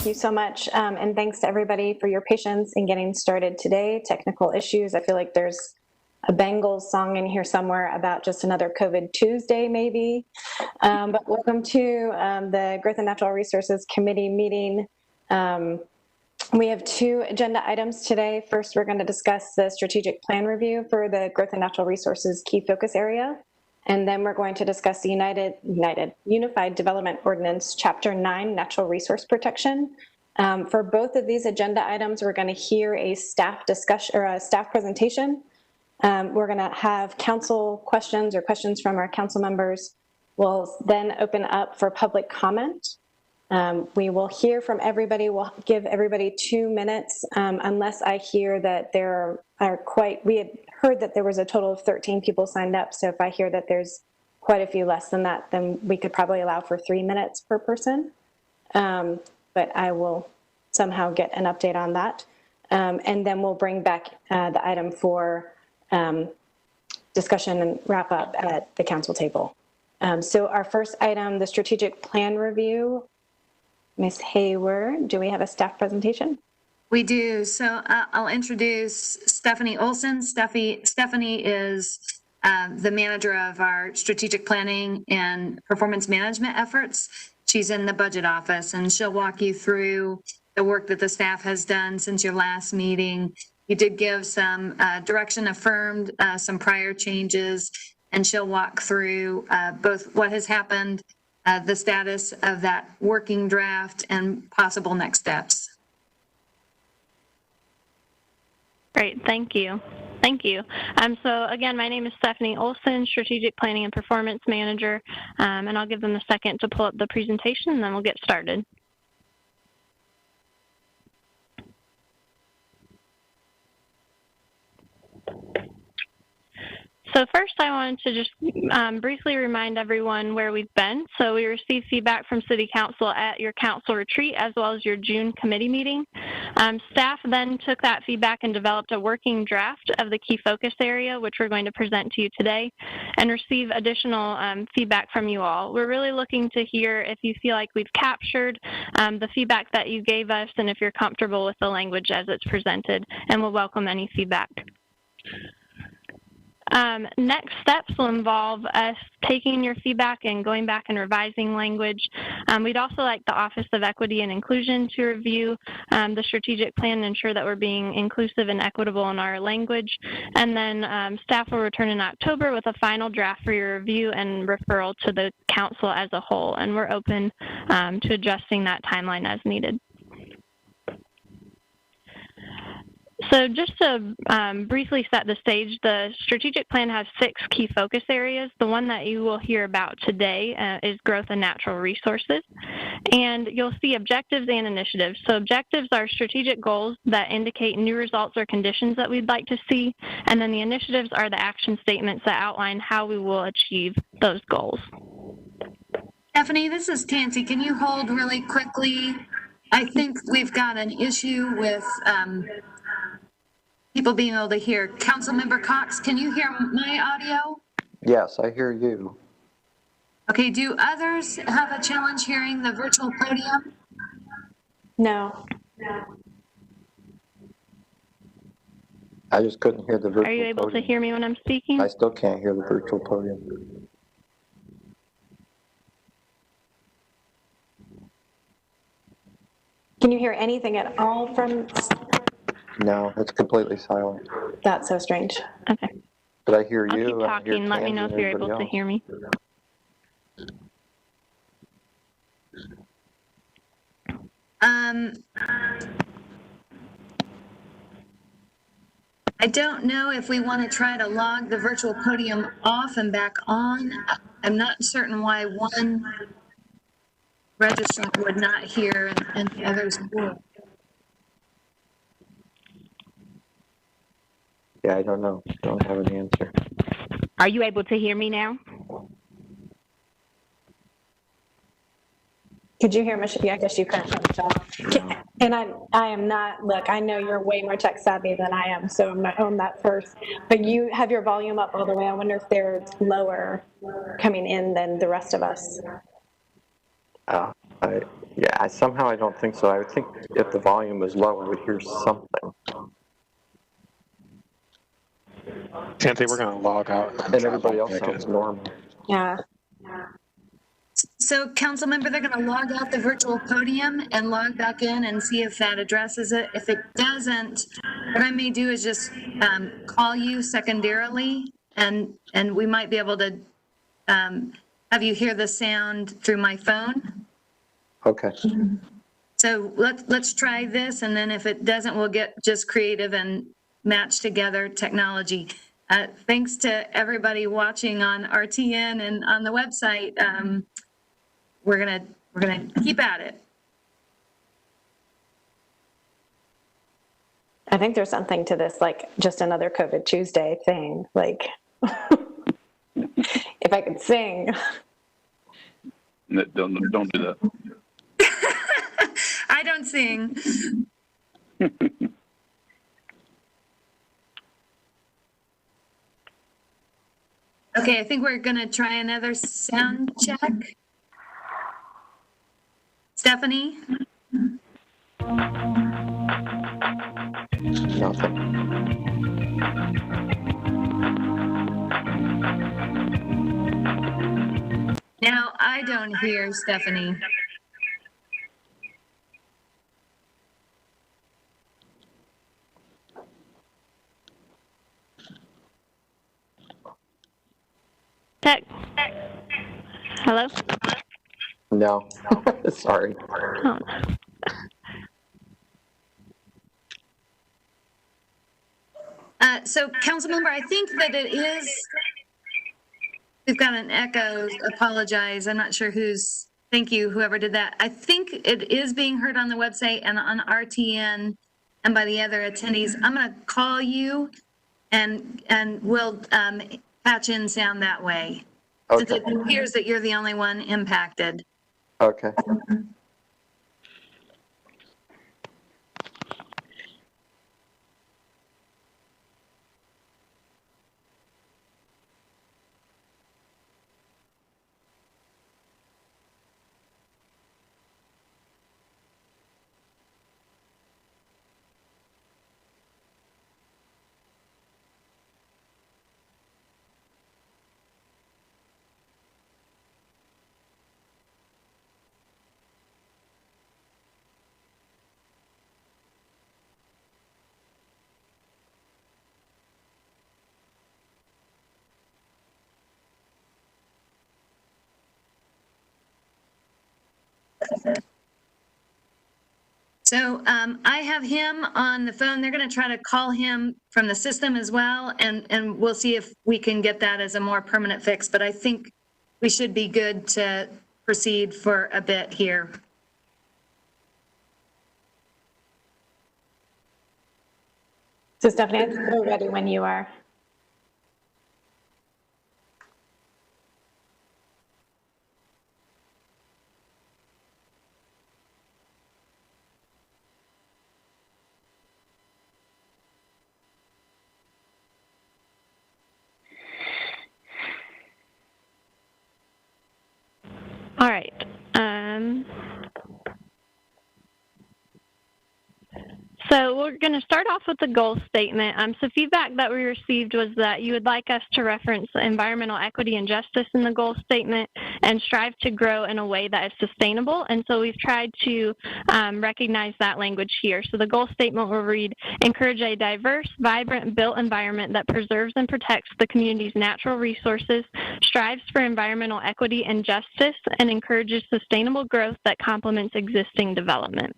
you so much. And thanks to everybody for your patience in getting started today. Technical issues. I feel like there's a Bengals song in here somewhere about just another COVID Tuesday, maybe. But welcome to the Growth and Natural Resources Committee meeting. We have two agenda items today. First, we're going to discuss the strategic plan review for the Growth and Natural Resources key focus area. And then we're going to discuss the Unified Development Ordinance, Chapter 9, Natural Resource Protection. For both of these agenda items, we're going to hear a staff discussion or a staff presentation. We're going to have council questions or questions from our council members. We'll then open up for public comment. We will hear from everybody. We'll give everybody 2 minutes unless I hear that there are we had heard that there was a total of 13 people signed up. So if I hear that there's quite a few less than that, then we could probably allow for 3 minutes per person. But I will somehow get an update on that. And then we'll bring back the item for discussion and wrap up at the council table. So our first item, the strategic plan review. Ms. Hayward, do we have a staff presentation? We do. So I'll introduce Stephanie Olson. Stephanie is the manager of our strategic planning and performance management efforts. She's in the budget office, and she'll walk you through the work that the staff has done since your last meeting. You did give some direction, affirmed some prior changes, and she'll walk through both what has happened, the status of that working draft, and possible next steps. Great, thank you. Thank you. So again, my name is Stephanie Olson, Strategic Planning and Performance Manager, and I'll give them a second to pull up the presentation and then we'll get started. So first I wanted to just briefly remind everyone where we've been. So we received feedback from City Council at your council retreat as well as your June committee meeting. Staff then took that feedback and developed a working draft of the key focus area, which we're going to present to you today, and receive additional feedback from you all. We're really looking to hear if you feel like we've captured the feedback that you gave us and if you're comfortable with the language as it's presented, and we'll welcome any feedback. Next steps will involve us taking your feedback and going back and revising language. We'd also like the Office of Equity and Inclusion to review the strategic plan and ensure that we're being inclusive and equitable in our language. And then staff will return in October with a final draft for your review and referral to the council as a whole. And we're open to adjusting that timeline as needed. So just to briefly set the stage, the strategic plan has 6 key focus areas. The one that you will hear about today is growth and natural resources. And you'll see objectives and initiatives. So objectives are strategic goals that indicate new results or conditions that we'd like to see. And then the initiatives are the action statements that outline how we will achieve those goals. Stephanie, this is Tansy. Can you hold really quickly? I think we've got an issue with people being able to hear. Councilmember Cox, can you hear my audio? Yes, I hear you. Okay, do others have a challenge hearing the virtual podium? No. I just couldn't hear the virtual podium. Are you able to hear me when I'm speaking? I still can't hear the virtual podium. Can you hear anything at all from? No, it's completely silent. That's so strange. Okay. But I hear I'll you. keep talking. Let me know if you're able to hear me. I don't know if we want to try to log the virtual podium off and back on. I'm not certain why one registrant would not hear and the others would. Yeah, I don't know. Don't have an answer. Are you able to hear me now? Could you hear Michelle? Yeah, I guess you couldn't, Michelle. And I am not, look, I know you're way more tech savvy than I am, so I'm not on that first. But you have your volume up all the way. I wonder if they're lower coming in than the rest of us. Yeah, somehow I don't think so. I would think if the volume was low, I would hear something. Cynthia, we're going to log out. And everybody else sounds normal. Yeah. So council member, they're going to log out the virtual podium and log back in and see if that addresses it. If it doesn't, what I may do is just call you secondarily, and we might be able to have you hear the sound through my phone. Okay. So let's try this, and then if it doesn't, we'll get just creative and match together technology. Thanks to everybody watching on RTN and on the website. We're gonna keep at it. I think there's something to this, like just another COVID Tuesday thing. Like, if I could sing. Don't do that. I don't sing. Okay, I think we're gonna try another sound check. Stephanie? Nothing. Now I don't hear Stephanie. Tech. Hello? No. Sorry. Oh. So council member, I think that it is, we've got an echo, apologize. I'm not sure who's, thank you, whoever did that. I think it is being heard on the website and on RTN and by the other attendees. I'm gonna call you and we'll patch in sound that way. Since Okay. it appears that you're the only one impacted. Okay. So I have him on the phone. They're going to try to call him from the system as well, and we'll see if we can get that as a more permanent fix. But I think we should be good to proceed for a bit here. So Stephanie, we're ready when you are. All right. So we're going to start off with the goal statement. So feedback that we received was that you would like us to reference environmental equity and justice in the goal statement and strive to grow in a way that is sustainable. And so we've tried to recognize that language here. So the goal statement will read, encourage a diverse, vibrant, built environment that preserves and protects the community's natural resources, strives for environmental equity and justice, and encourages sustainable growth that complements existing development.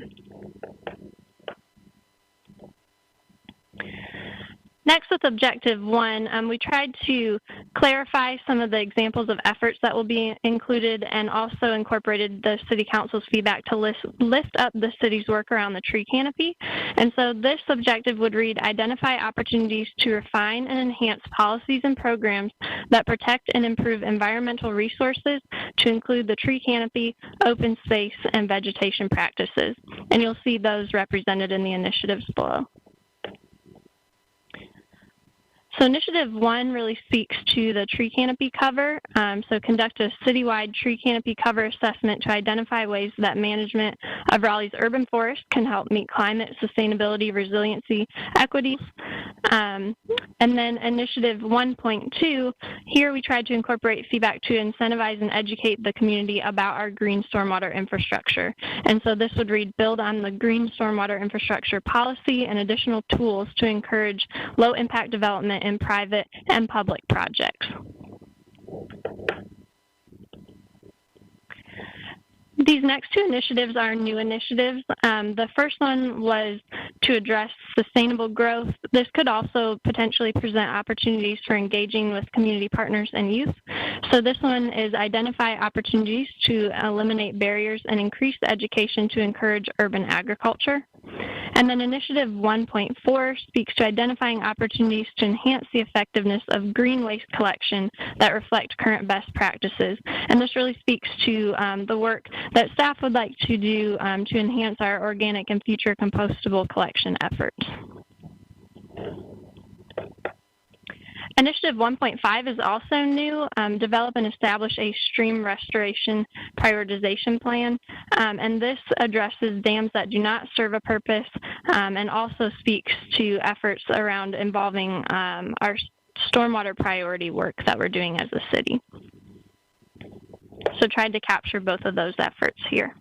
Next, with objective 1, we tried to clarify some of the examples of efforts that will be included and also incorporated the City Council's feedback to lift up the city's work around the tree canopy. And so this objective would read, identify opportunities to refine and enhance policies and programs that protect and improve environmental resources to include the tree canopy, open space, and vegetation practices. And you'll see those represented in the initiatives below. So Initiative 1 really speaks to the tree canopy cover. So conduct a citywide tree canopy cover assessment to identify ways that management of Raleigh's urban forest can help meet climate, sustainability, resiliency, equity. And then Initiative 1.2, here we tried to incorporate feedback to incentivize and educate the community about our green stormwater infrastructure. And so this would read, build on the green stormwater infrastructure policy and additional tools to encourage low impact development in private and public projects. These next two initiatives are new initiatives. The first one was to address sustainable growth. This could also potentially present opportunities for engaging with community partners and youth. So this one is identify opportunities to eliminate barriers and increase education to encourage urban agriculture. And then Initiative 1.4 speaks to identifying opportunities to enhance the effectiveness of green waste collection that reflect current best practices. And this really speaks to the work that staff would like to do to enhance our organic and future compostable collection efforts. Initiative 1.5 is also new, develop and establish a stream restoration prioritization plan, and this addresses dams that do not serve a purpose and also speaks to efforts around involving our stormwater priority work that we're doing as a city. So tried to capture both of those efforts here.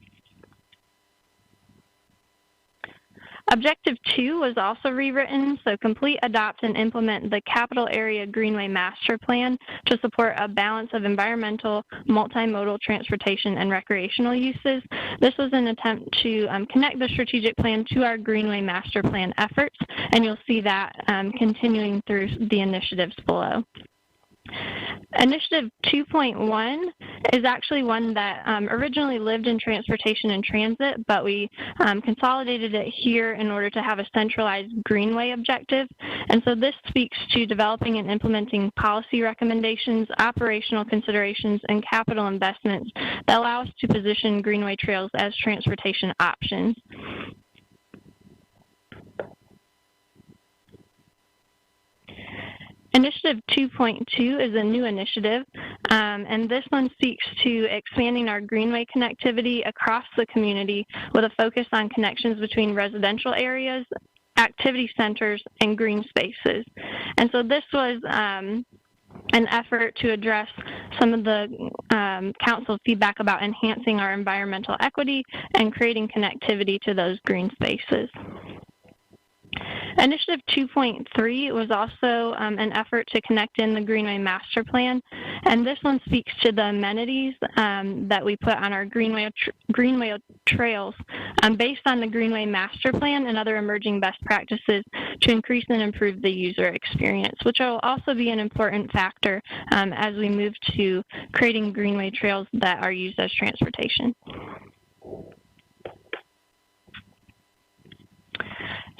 Objective 2 was also rewritten, so complete, adopt, and implement the Capital Area Greenway Master Plan to support a balance of environmental, multimodal transportation, and recreational uses. This was an attempt to connect the strategic plan to our Greenway Master Plan efforts, and you'll see that continuing through the initiatives below. Initiative 2.1 is actually one that originally lived in transportation and transit, but we consolidated it here in order to have a centralized greenway objective. And so this speaks to developing and implementing policy recommendations, operational considerations, and capital investments that allow us to position greenway trails as transportation options. Initiative 2.2 is a new initiative, and this one speaks to expanding our greenway connectivity across the community with a focus on connections between residential areas, activity centers, and green spaces. And so this was an effort to address some of the council feedback about enhancing our environmental equity and creating connectivity to those green spaces. Initiative 2.3 was also an effort to connect in the Greenway Master Plan, and this one speaks to the amenities that we put on our Greenway trails based on the Greenway Master Plan and other emerging best practices to increase and improve the user experience, which will also be an important factor as we move to creating greenway trails that are used as transportation.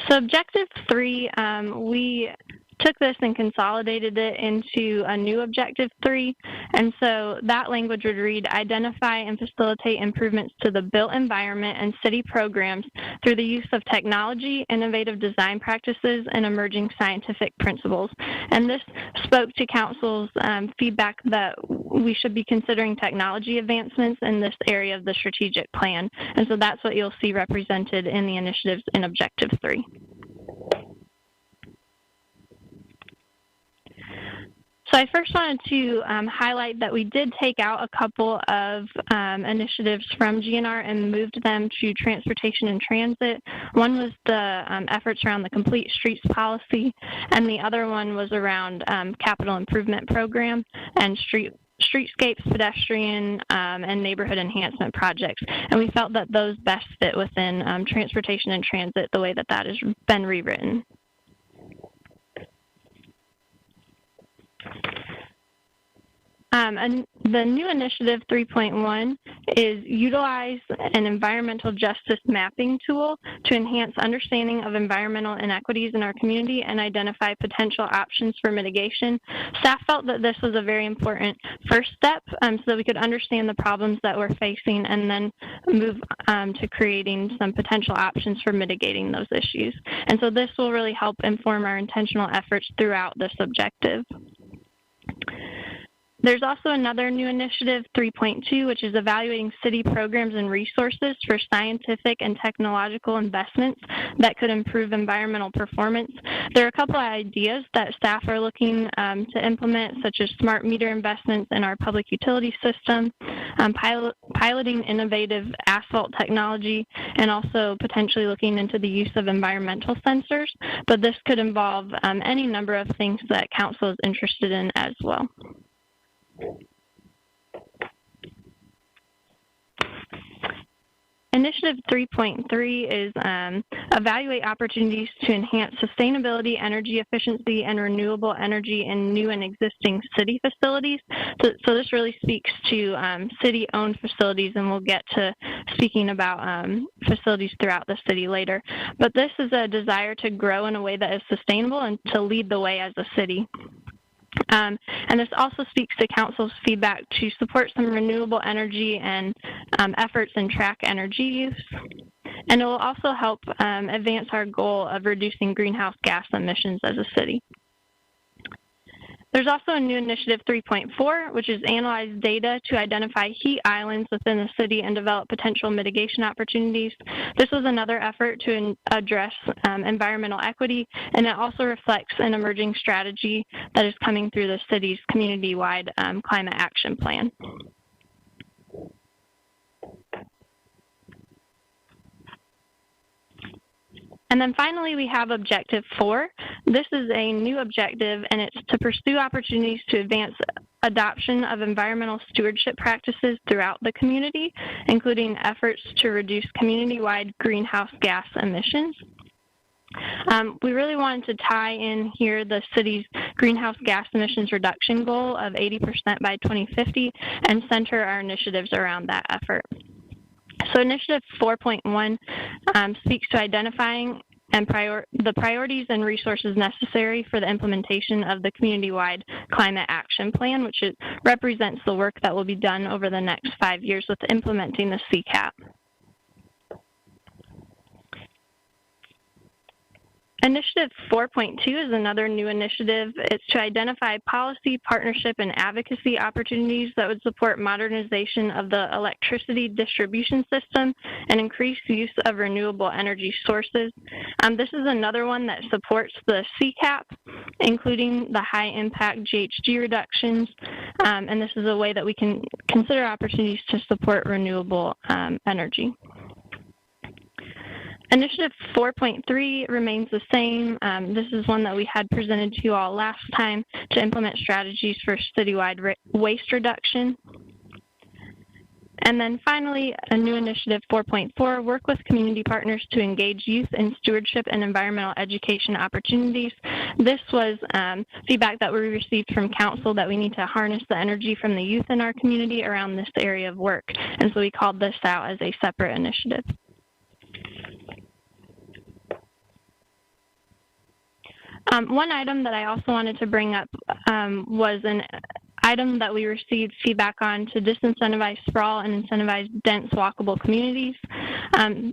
So Objective 3, we took this and consolidated it into a new Objective 3, and so that language would read, identify and facilitate improvements to the built environment and city programs through the use of technology, innovative design practices, and emerging scientific principles. And this spoke to Council's feedback that we should be considering technology advancements in this area of the strategic plan, and so that's what you'll see represented in the initiatives in Objective 3. So I first wanted to highlight that we did take out a couple of initiatives from GNR and moved them to transportation and transit. One was the efforts around the Complete Streets policy, and the other one was around capital improvement program and streetscapes, pedestrian, and neighborhood enhancement projects. And we felt that those best fit within transportation and transit the way that that has been rewritten. And the new initiative 3.1 is utilize an environmental justice mapping tool to enhance understanding of environmental inequities in our community and identify potential options for mitigation. Staff felt that this was a very important first step so that we could understand the problems that we're facing and then move to creating some potential options for mitigating those issues. And so this will really help inform our intentional efforts throughout this objective. There's also another new initiative, 3.2, which is evaluating city programs and resources for scientific and technological investments that could improve environmental performance. There are a couple of ideas that staff are looking to implement, such as smart meter investments in our public utility system, piloting innovative asphalt technology, and also potentially looking into the use of environmental sensors. But this could involve any number of things that Council is interested in as well. Initiative 3.3 is evaluate opportunities to enhance sustainability, energy efficiency, and renewable energy in new and existing city facilities. So this really speaks to city-owned facilities, and we'll get to speaking about facilities throughout the city later. But this is a desire to grow in a way that is sustainable and to lead the way as a city. And this also speaks to Council's feedback to support some renewable energy and efforts in track energy use. And it will also help advance our goal of reducing greenhouse gas emissions as a city. There's also a new initiative 3.4, which is analyze data to identify heat islands within the city and develop potential mitigation opportunities. This was another effort to address environmental equity, and it also reflects an emerging strategy that is coming through the city's community-wide climate action plan. And then finally, we have Objective 4. This is a new objective, and it's to pursue opportunities to advance adoption of environmental stewardship practices throughout the community, including efforts to reduce community-wide greenhouse gas emissions. We really wanted to tie in here the city's greenhouse gas emissions reduction goal of 80% by 2050 and center our initiatives around that effort. So Initiative 4.1 speaks to identifying and the priorities and resources necessary for the implementation of the community-wide climate action plan, which represents the work that will be done over the next 5 years with implementing the CCAP. Initiative 4.2 is another new initiative. It's to identify policy, partnership, and advocacy opportunities that would support modernization of the electricity distribution system and increase use of renewable energy sources. This is another one that supports the CCAP, including the high-impact GHG reductions, and this is a way that we can consider opportunities to support renewable energy. Initiative 4.3 remains the same. This is one that we had presented to you all last time to implement strategies for citywide waste reduction. And then finally, a new initiative 4.4, work with community partners to engage youth in stewardship and environmental education opportunities. This was feedback that we received from Council that we need to harness the energy from the youth in our community around this area of work. And so we called this out as a separate initiative. One item that I also wanted to bring up was an item that we received feedback on to disincentivize sprawl and incentivize dense walkable communities.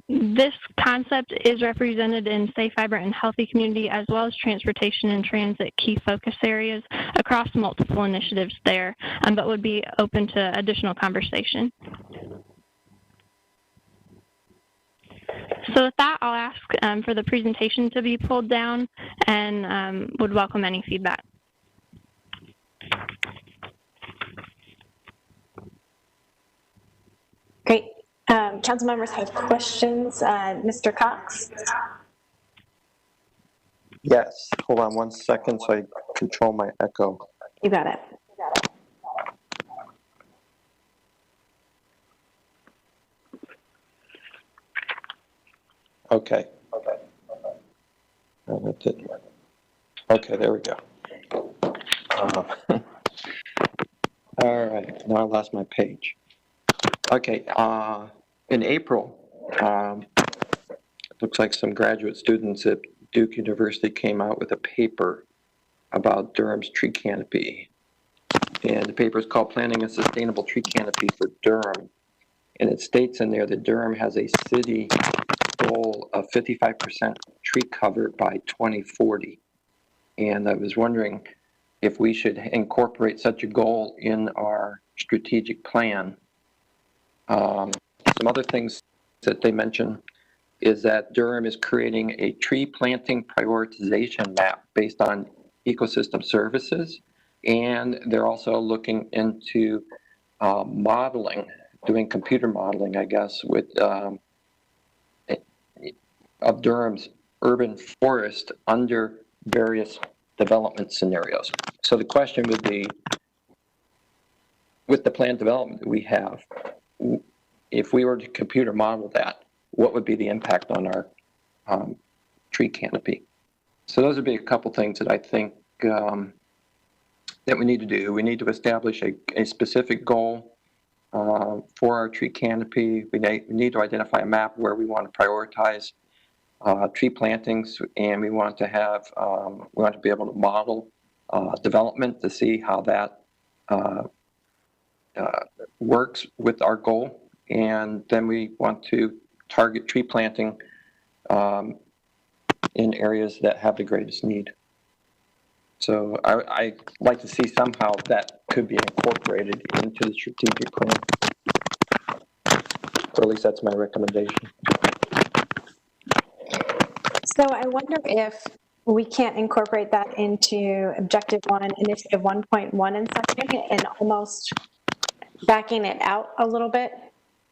This concept is represented in Safe, Vibrant, and Healthy Community, as well as transportation and transit key focus areas across multiple initiatives there, but would be open to additional conversation. So with that, I'll ask for the presentation to be pulled down and would welcome any feedback. Great. Council members have questions. Mr. Cox? Yes. Hold on 1 second so I control my echo. You got it. Okay. Oh, that didn't work. Okay, there we go. All All right, now I lost my page. Okay, in April, looks like some graduate students at Duke University came out with a paper about Durham's tree canopy. And the paper is called Planting a Sustainable Tree Canopy for Durham. And it states in there that Durham has a city goal of 55% tree cover by 2040. And I was wondering if we should incorporate such a goal in our strategic plan. Some other things that they mention is that Durham is creating a tree planting prioritization map based on ecosystem services, and they're also looking into modeling, doing computer modeling, I guess, with of Durham's urban forest under various development scenarios. So the question would be, with the planned development that we have, if we were to computer model that, what would be the impact on our tree canopy? So those would be a couple things that I think that we need to do. We need to establish a specific goal for our tree canopy. We need to identify a map where we want to prioritize tree plantings, and we want to have we want to be able to model development to see how that works with our goal. And then we want to target tree planting in areas that have the greatest need. So I like to see somehow that could be incorporated into the strategic plan. Or at least that's my recommendation. So I wonder if we can't incorporate that into Objective 1, Initiative 1.1 and something, and almost backing it out a little bit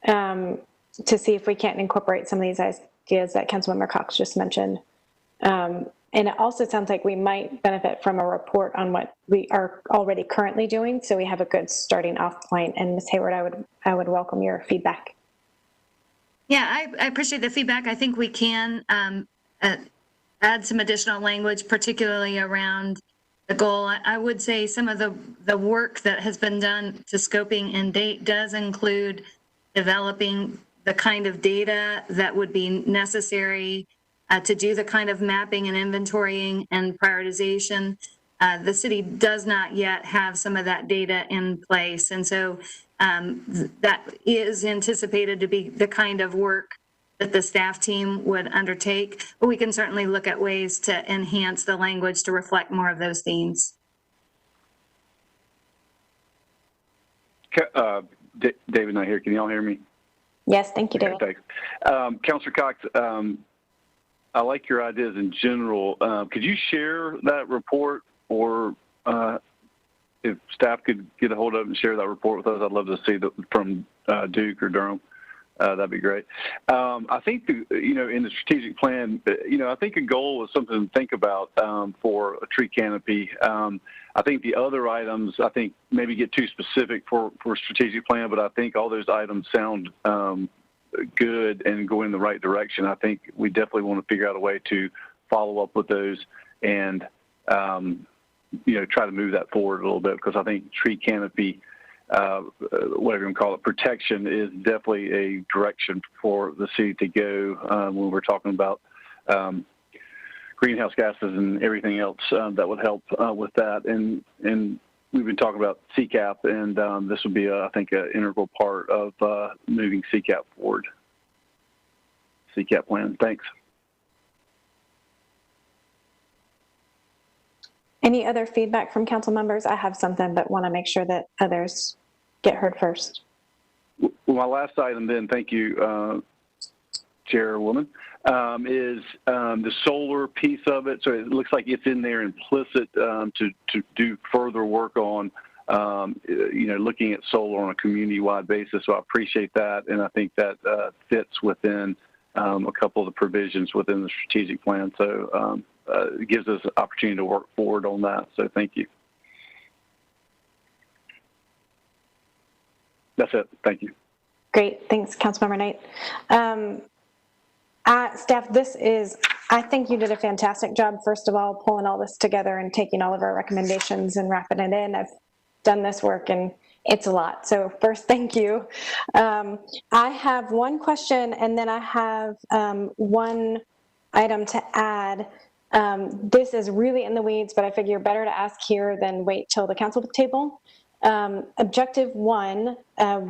to see if we can't incorporate some of these ideas that Councilmember Cox just mentioned. And it also sounds like we might benefit from a report on what we are already currently doing, so we have a good starting off point. And Ms. Hayward, I would welcome your feedback. Yeah, I appreciate the feedback. I think we can add some additional language, particularly around the goal. I would say some of the work that has been done to scoping and date does include developing the kind of data that would be necessary to do the kind of mapping and inventorying and prioritization. The city does not yet have some of that data in place. And so that is anticipated to be the kind of work that the staff team would undertake, but we can certainly look at ways to enhance the language to reflect more of those themes. David, not here. Can you all hear me? Yes, thank you, David. Okay, thanks. Councilor Cox, I like your ideas in general. Could you share that report, or if staff could get a hold of it and share that report with us? I'd love to see that from Duke or Durham. That'd be great. I think, in the strategic plan, I think a goal is something to think about for a tree canopy. I think the other items, I think maybe get too specific for a strategic plan, but I think all those items sound good and go in the right direction. I think we definitely want to figure out a way to follow up with those and, try to move that forward a little bit, because I think tree canopy, whatever you can call it, protection is definitely a direction for the city to go when we're talking about greenhouse gases and everything else that would help with that. And we've been talking about CCAP, and this would be, I think, an integral part of moving CCAP forward. CCAP plan. Thanks. Any other feedback from council members? I have something, but want to make sure that others get heard first. Well, my last item then, thank you, Chairwoman, is the solar piece of it. So it looks like it's in there implicit to do further work on, looking at solar on a community-wide basis. So I appreciate that, and I think that fits within a couple of the provisions within the strategic plan. So it gives us an opportunity to work forward on that. So thank you. That's it. Thank you. Great. Thanks, Councilmember Knight. Staff, I think you did a fantastic job, first of all, pulling all this together and taking all of our recommendations and wrapping it in. I've done this work, and It's a lot. So first, thank you. I have one question, and then I have one item to add. This is really in the weeds, but I figure better to ask here than wait till the council table. Objective 1,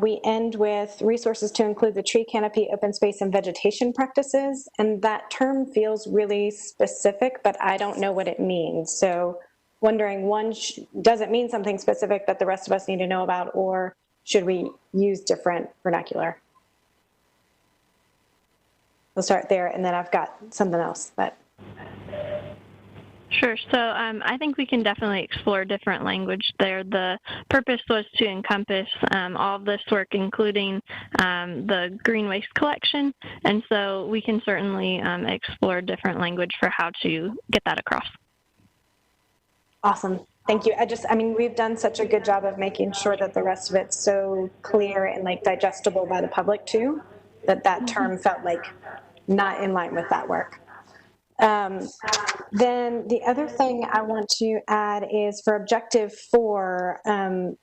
we end with resources to include the tree canopy, open space, and vegetation practices. And that term feels really specific, but I don't know what it means. So wondering, one, does it mean something specific that the rest of us need to know about, or should we use different vernacular? We'll start there, and then I've got something else. But Sure. So I think we can definitely explore different language there. The purpose was to encompass all of this work, including the green waste collection. And so we can certainly explore different language for how to get that across. Awesome. Thank you. I mean, we've done such a good job of making sure that the rest of it's so clear and like digestible by the public too, that term felt like not in line with that work. Then the other thing I want to add is for objective 4,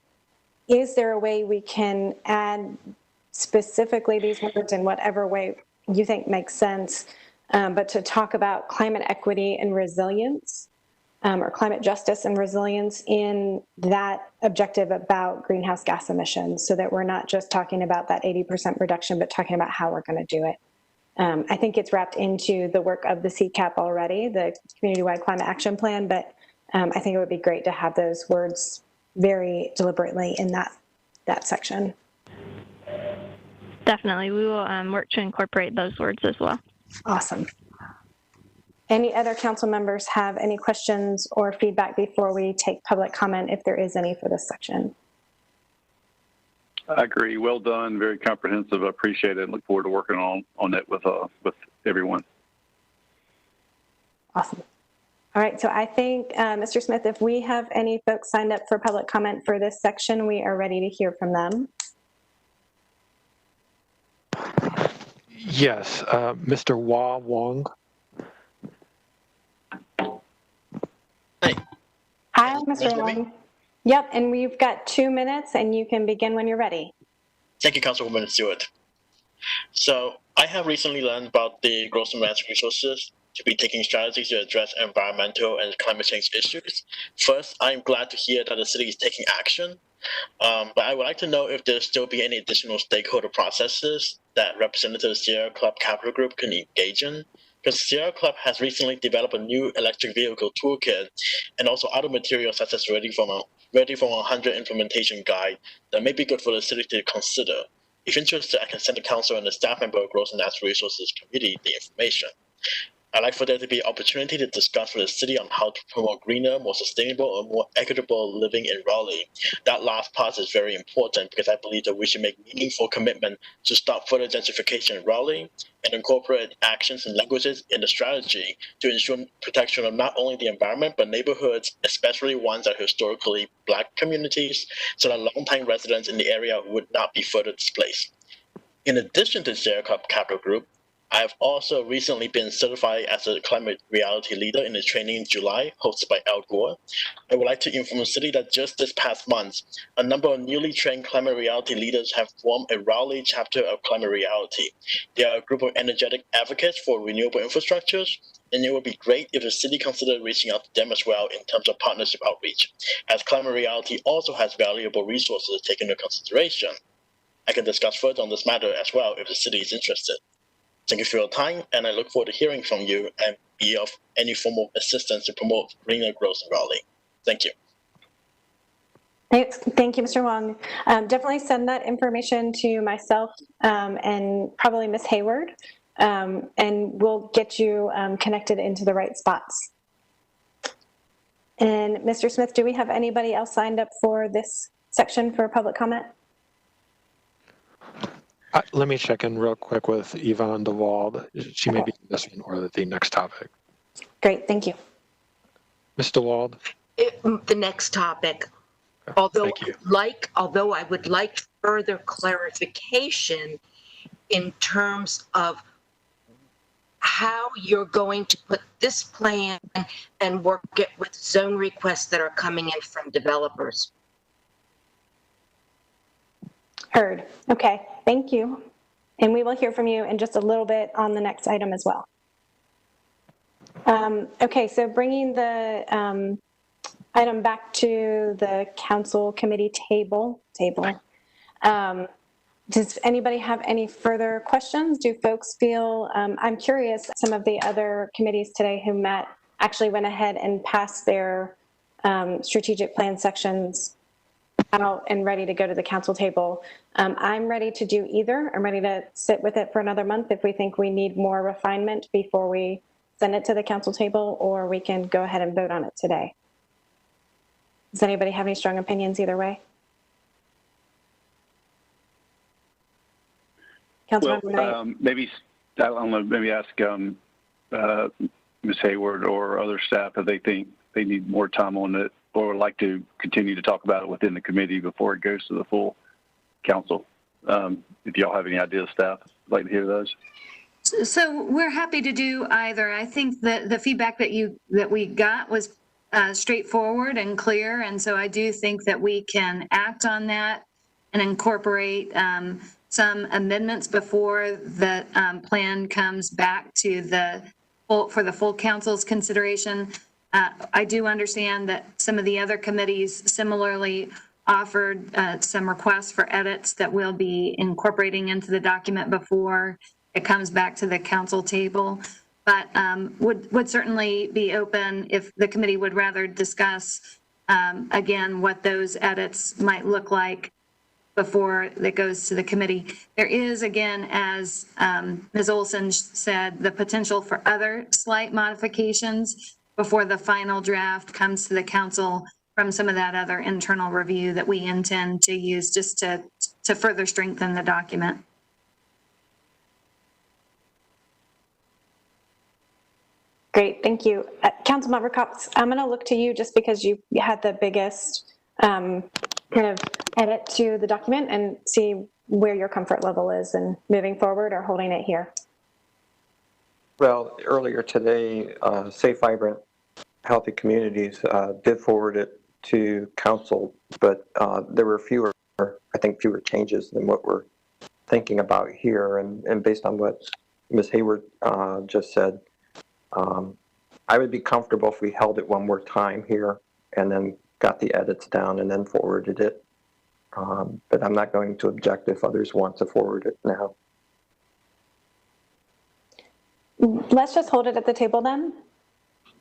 is there a way we can add specifically these words in whatever way you think makes sense, but to talk about climate equity and resilience, or climate justice and resilience in that objective about greenhouse gas emissions, so that we're not just talking about that 80% reduction, but talking about how we're going to do it. I think it's wrapped into the work of the CCAP already, the Community-Wide Climate Action Plan, but I think it would be great to have those words very deliberately in that section. Definitely. We will work to incorporate those words as well. Awesome. Any other council members have any questions or feedback before we take public comment, if there is any for this section? I agree. Well done. Very comprehensive. I appreciate it. Look forward to working on it with everyone. Awesome. All right. So I think, Mr. Smith, if we have any folks signed up for public comment for this section, we are ready to hear from them. Yes, Mr. Wah Wong. Hi, Mr. Wong. Yep, and we've got 2 minutes, and you can begin when you're ready. Thank you, Councilwoman Stewart. So I have recently learned about the gross and natural resources to be taking strategies to address environmental and climate change issues. First, I'm glad to hear that the city is taking action, but I would like to know if there'll still be any additional stakeholder processes that Representative Sierra Club Capital Group can engage in. Because Sierra Club has recently developed a new electric vehicle toolkit and also other materials such as Ready for 100 implementation guide that may be good for the city to consider. If interested, I can send the council and the staff member of Gross and Natural Resources Committee the information. I'd like for there to be an opportunity to discuss with the city on how to promote greener, more sustainable, and more equitable living in Raleigh. That last part is very important because I believe that we should make meaningful commitment to stop further gentrification in Raleigh and incorporate actions and languages in the strategy to ensure protection of not only the environment, but neighborhoods, especially ones that are historically Black communities, so that longtime residents in the area would not be further displaced. In addition to Sierra Club Capital Group, I have also recently been certified as a climate reality leader in a training in July hosted by Al Gore. I would like to inform the city that just this past month, a number of newly trained climate reality leaders have formed a Raleigh chapter of Climate Reality. They are a group of energetic advocates for renewable infrastructures, and it would be great if the city considered reaching out to them as well in terms of partnership outreach, as Climate Reality also has valuable resources taken into consideration. I can discuss further on this matter as well if the city is interested. Thank you for your time, and I look forward to hearing from you and be of any form of assistance to promote greener growth in Raleigh. Thank you. Thank you, Mr. Wong. Definitely send that information to myself and probably Ms. Hayward, and we'll get you connected into the right spots. And Mr. Smith, do we have anybody else signed up for this section for public comment? Let me check in real quick with Yvonne DeWald. She may be in this one or the next topic. Great, thank you. Ms. DeWald? The next topic. Although I would like further clarification in terms of how you're going to put this plan and work it with zone requests that are coming in from developers. Heard. Okay, thank you. And we will hear from you in just a little bit on the next item as well. Okay, so bringing the item back to the council committee table. Does anybody have any further questions? Do folks feel, I'm curious, some of the other committees today who met actually went ahead and passed their strategic plan sections out and ready to go to the council table. I'm ready to do either. I'm ready to sit with it for another month if we think we need more refinement before we send it to the council table, or we can go ahead and vote on it today. Does anybody have any strong opinions either way? Well, maybe, I don't know, maybe ask Ms. Hayward or other staff if they think they need more time on it or would like to continue to talk about it within the committee before it goes to the full council. If y'all have any ideas, staff, I'd like to hear those. So we're happy to do either. I think that the feedback that we got was straightforward and clear, and so I do think that we can act on that and incorporate some amendments before the plan comes back to for the full council's consideration. I do understand that some of the other committees similarly offered some requests for edits that we'll be incorporating into the document before it comes back to the council table, but would certainly be open if the committee would rather discuss again what those edits might look like before it goes to the committee. There is, again, as Ms. Olson said, the potential for other slight modifications before the final draft comes to the council from some of that other internal review that we intend to use just to further strengthen the document. Great, thank you. Councilmember Cox, I'm going to look to you just because you had the biggest kind of edit to the document and see where your comfort level is in moving forward or holding it here. Well, earlier today, Safe, Vibrant, Healthy Communities did forward it to council, but there were fewer changes than what we're thinking about here. And based on what Ms. Hayward just said, I would be comfortable if we held it one more time here and then got the edits down and then forwarded it. But I'm not going to object if others want to forward it now. Let's just hold it at the table then.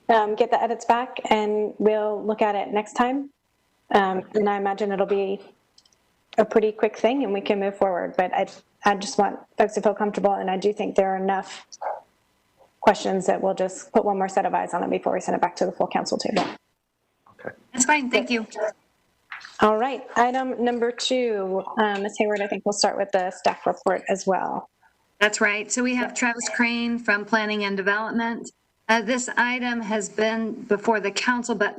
Get the edits back and we'll look at it next time. And I imagine it'll be a pretty quick thing and we can move forward. But I just want folks to feel comfortable, and I do think there are enough questions that we'll just put one more set of eyes on it before we send it back to the full council table. Okay. That's fine, thank you. All right, item number 2, Ms. Hayward, I think we'll start with the staff report as well. That's right. So we have Travis Crane from Planning and Development. This item has been before the council, but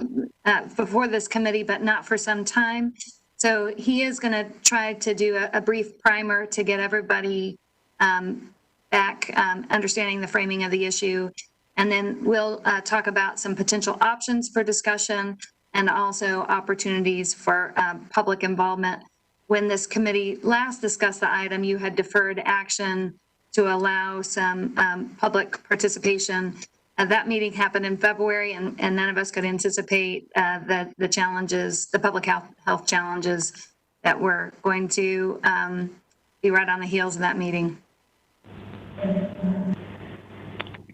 before this committee, but not for some time. So he is going to try to do a brief primer to get everybody back understanding the framing of the issue. And then we'll talk about some potential options for discussion and also opportunities for public involvement. When this committee last discussed the item, you had deferred action to allow some public participation. That meeting happened in February, and none of us could anticipate the challenges, the public health challenges that were going to be right on the heels of that meeting.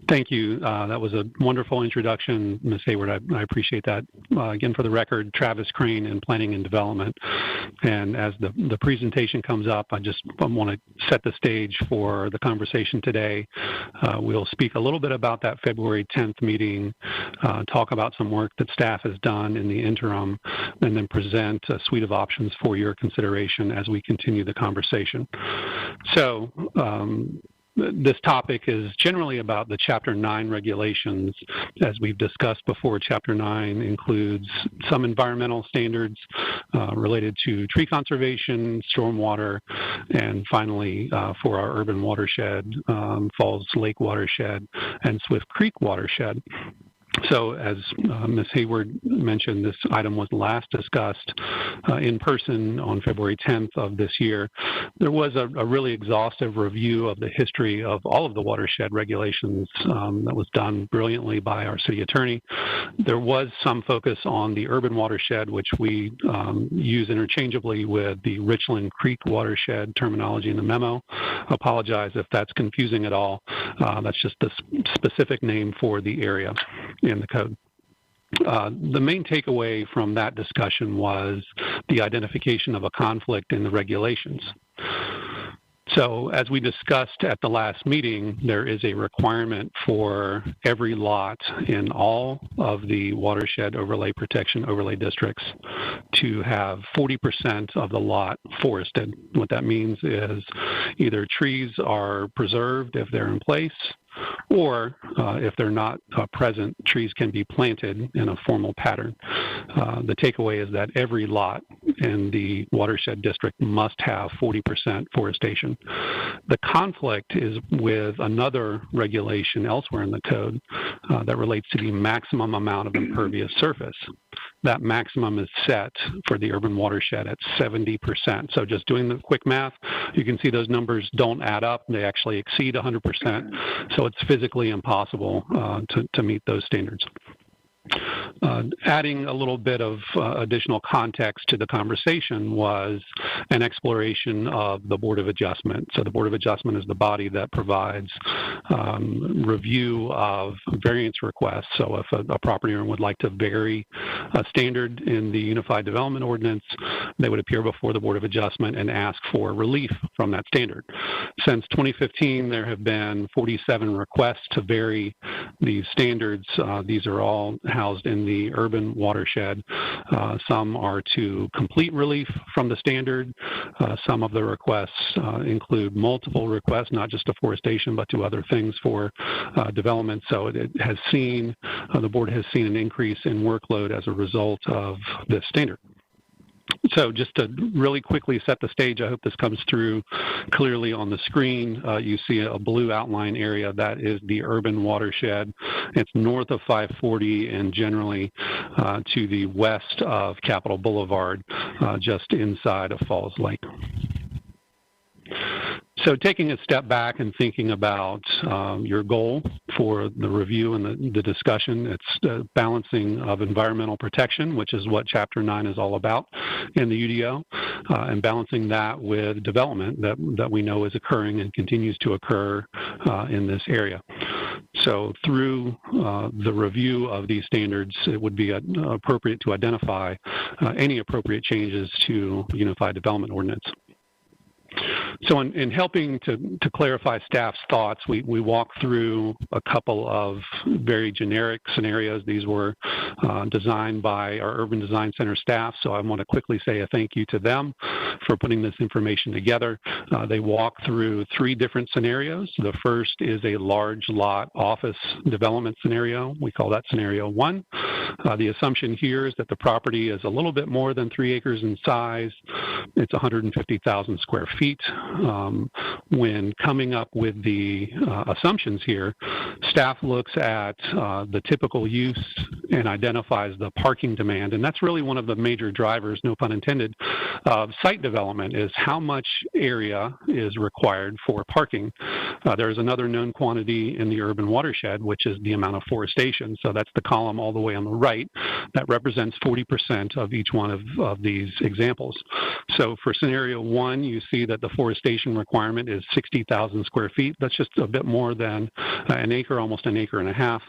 Thank you. That was a wonderful introduction, Ms. Hayward. I appreciate that. Again, for the record, Travis Crane in Planning and Development. And as the presentation comes up, I want to set the stage for the conversation today. We'll speak a little bit about that February 10th meeting, talk about some work that staff has done in the interim, and then present a suite of options for your consideration as we continue the conversation. So, this topic is generally about the Chapter 9 regulations. As we've discussed before, Chapter 9 includes some environmental standards related to tree conservation, stormwater, and finally, for our urban watershed, Falls Lake watershed, and Swift Creek watershed. So as Ms. Hayward mentioned, this item was last discussed in person on February 10th of this year, there was a really exhaustive review of the history of all of the watershed regulations that was done brilliantly by our city attorney. There was some focus on the urban watershed, which we use interchangeably with the Richland Creek watershed terminology in the memo. Apologize if that's confusing at all. That's just the specific name for the area in the code. The main takeaway from that discussion was the identification of a conflict in the regulations. So as we discussed at the last meeting, there is a requirement for every lot in all of the watershed overlay protection overlay districts to have 40% of the lot forested. What that means is either trees are preserved if they're in place, or if they're not present, trees can be planted in a formal pattern. The takeaway is that every lot in the watershed district must have 40% forestation. The conflict is with another regulation elsewhere in the code that relates to the maximum amount of impervious surface. That maximum is set for the urban watershed at 70%. So just doing the quick math, you can see those numbers don't add up. They actually exceed 100%. So it's physically impossible to meet those standards. Adding a little bit of additional context to the conversation was an exploration of the Board of Adjustment. So the Board of Adjustment is the body that provides review of variance requests. So if a property owner would like to vary a standard in the Unified Development Ordinance, they would appear before the Board of Adjustment and ask for relief from that standard. Since 2015, there have been 47 requests to vary these standards. These are all housed in the urban watershed. Some are to complete relief from the standard. Some of the requests include multiple requests, not just deforestation, but to other things for development. So it has seen, the board has seen an increase in workload as a result of this standard. So just to really quickly set the stage, I hope this comes through clearly on the screen. You see a blue outline area. That is the urban watershed. It's north of 540 and generally to the west of Capitol Boulevard, just inside of Falls Lake. So taking a step back and thinking about your goal for the review and the discussion, it's balancing of environmental protection, which is what Chapter 9 is all about in the UDO, and balancing that with development that we know is occurring and continues to occur in this area. So through the review of these standards, it would be appropriate to identify any appropriate changes to the Unified Development Ordinance. So in helping to clarify staff's thoughts, we walked through a couple of very generic scenarios. These were designed by our Urban Design Center staff, so I want to quickly say a thank you to them for putting this information together. They walked through 3 different scenarios. The first is a large lot office development scenario. We call that scenario 1. The assumption here is that the property is a little bit more than 3 acres in size. It's 150,000 square feet. When coming up with the assumptions here, staff looks at the typical use and identifies the parking demand, and that's really one of the major drivers, no pun intended, of site development is how much area is required for parking. There's another known quantity in the urban watershed, which is the amount of forestation. So that's the column all the way on the right that represents 40% of each one of these examples. So for scenario 1, you see that the forestation requirement is 60,000 square feet. That's just a bit more than an acre, almost an acre and a half.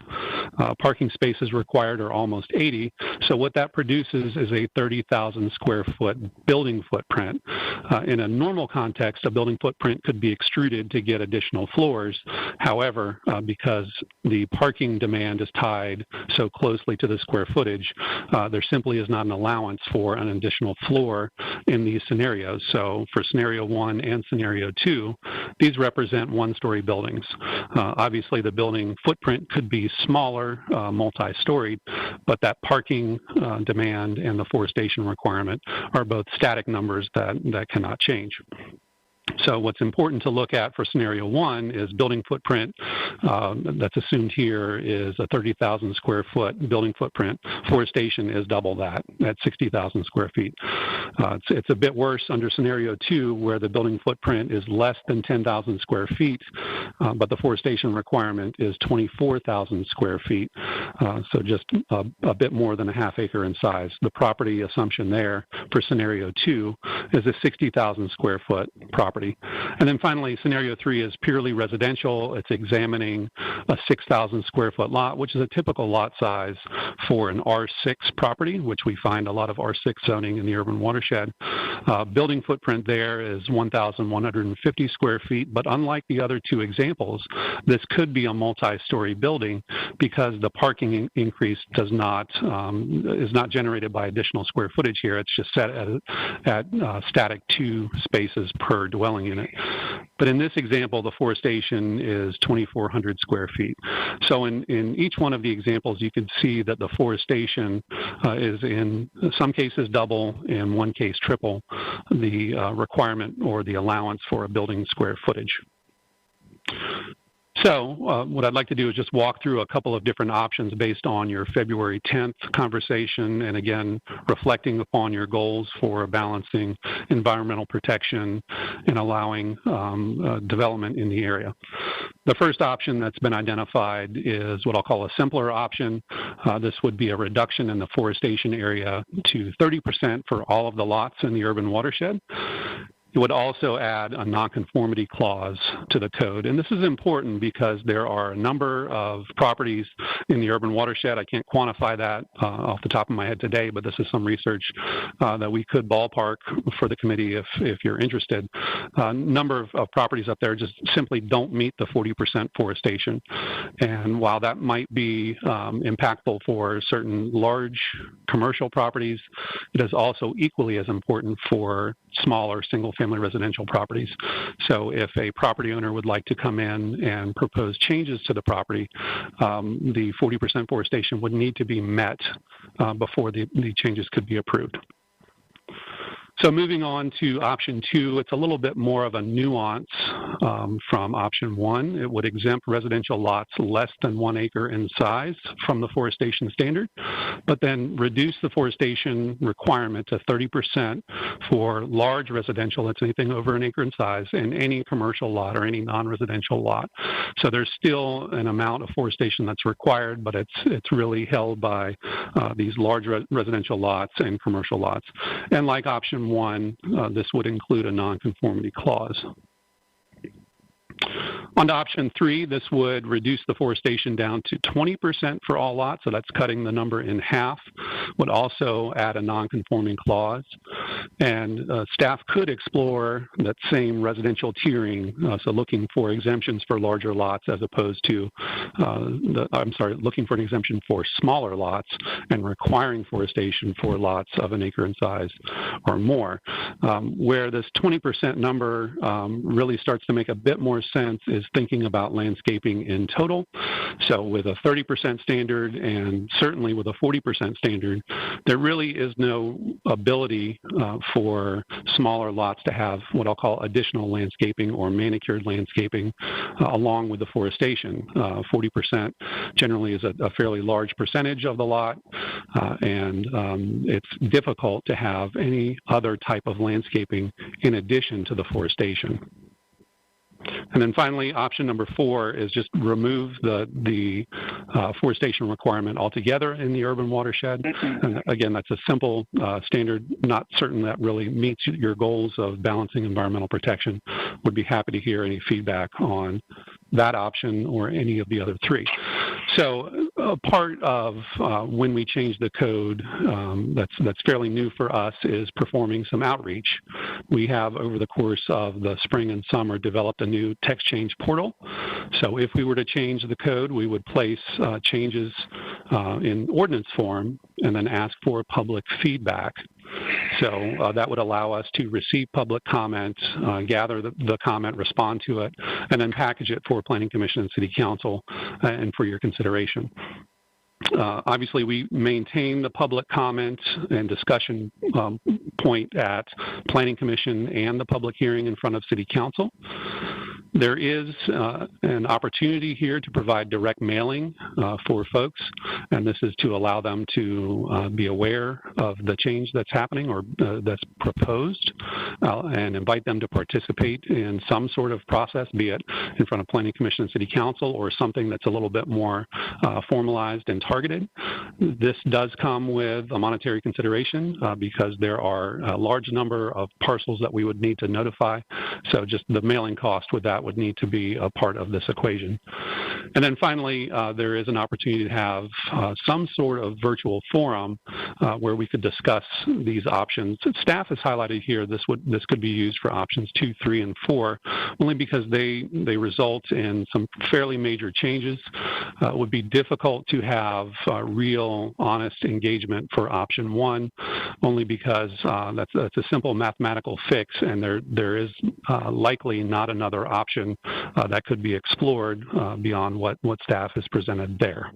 Parking spaces required are almost 80. So what that produces is a 30,000 square foot building footprint. In a normal context, a building footprint could be extruded to get additional floors. However, because the parking demand is tied so closely to the square footage, there simply is not an allowance for an additional floor in these scenarios. So for scenario 1 and scenario 2, these represent one-story buildings. Obviously, the building footprint could be smaller, multi-storied, but that parking demand and the forestation requirement are both static numbers that cannot change. So what's important to look at for scenario 1 is building footprint that's assumed here is a 30,000 square foot building footprint. Forestation is double that at 60,000 square feet. It's a bit worse under scenario 2 where the building footprint is less than 10,000 square feet, but the forestation requirement is 24,000 square feet, so just a bit more than a half acre in size. The property assumption there for scenario 2 is a 60,000 square foot property. And then finally, scenario 3 is purely residential. It's examining a 6,000 square foot lot, which is a typical lot size for an R6 property, which we find a lot of R6 zoning in the urban watershed. Building footprint there is 1,150 square feet, but unlike the other two examples, this could be a multi-story building because the parking increase is not generated by additional square footage here. It's just set at static 2 spaces per dwelling unit. But in this example, the forestation is 2,400 square feet. So in each one of the examples, you can see that the forestation is in some cases double, in one case triple, the requirement or the allowance for a building square footage. So what I'd like to do is just walk through a couple of different options based on your February 10th conversation, and again, reflecting upon your goals for balancing environmental protection and allowing development in the area. The first option that's been identified is what I'll call a simpler option. This would be a reduction in the forestation area to 30% for all of the lots in the urban watershed. It would also add a nonconformity clause to the code. And this is important because there are a number of properties in the urban watershed. I can't quantify that off the top of my head today, but this is some research that we could ballpark for the committee if you're interested. A number of properties up there just simply don't meet the 40% forestation. And while that might be impactful for certain large commercial properties, it is also equally as important for smaller single-family residential properties. So if a property owner would like to come in and propose changes to the property, the 40% forestation would need to be met before the changes could be approved. So moving on to option 2, it's a little bit more of a nuance from option 1. It would exempt residential lots less than 1 acre in size from the forestation standard, but then reduce the forestation requirement to 30% for large residential, that's anything over 1 acre in size, and any commercial lot or any non-residential lot. So there's still an amount of forestation that's required, but it's really held by these large residential lots and commercial lots. And like option 1, this would include a nonconformity clause. On to option 3, this would reduce the forestation down to 20% for all lots, so that's cutting the number in half. Would also add a non-conforming clause. And staff could explore that same residential tiering, so looking for exemptions for larger lots as opposed to, looking for an exemption for smaller lots and requiring forestation for lots of 1 acre in size or more. Where this 20% number really starts to make a bit more sense is thinking about landscaping in total. So with a 30% standard and certainly with a 40% standard, there really is no ability for smaller lots to have what I'll call additional landscaping or manicured landscaping along with the forestation. 40% generally is a fairly large percentage of the lot, and it's difficult to have any other type of landscaping in addition to the forestation. And then finally, option number 4 is just remove the forestation requirement altogether in the urban watershed. And again, that's a simple standard, not certain that really meets your goals of balancing environmental protection. Would be happy to hear any feedback on that option or any of the other 3. So a part of when we change the code that's fairly new for us is performing some outreach. We have, over the course of the spring and summer, developed a new text change portal. So if we were to change the code, we would place changes in ordinance form and then ask for public feedback. So that would allow us to receive public comment, gather the comment, respond to it, and then package it for Planning Commission and City Council and for your consideration. Obviously, we maintain the public comment and discussion point at Planning Commission and the public hearing in front of City Council. There is an opportunity here to provide direct mailing for folks, and this is to allow them to be aware of the change that's happening or that's proposed, and invite them to participate in some sort of process, be it in front of Planning Commission and City Council or something that's a little bit more formalized and targeted. This does come with a monetary consideration because there are a large number of parcels that we would need to notify, so just the mailing cost with that would need to be a part of this equation. And then finally, there is an opportunity to have some sort of virtual forum where we could discuss these options. Staff has highlighted here this could be used for options 2, 3, and 4, only because they result in some fairly major changes. It would be difficult to have real, honest engagement for option 1, only because that's a simple mathematical fix, and there is likely not another option that could be explored beyond what staff has presented there.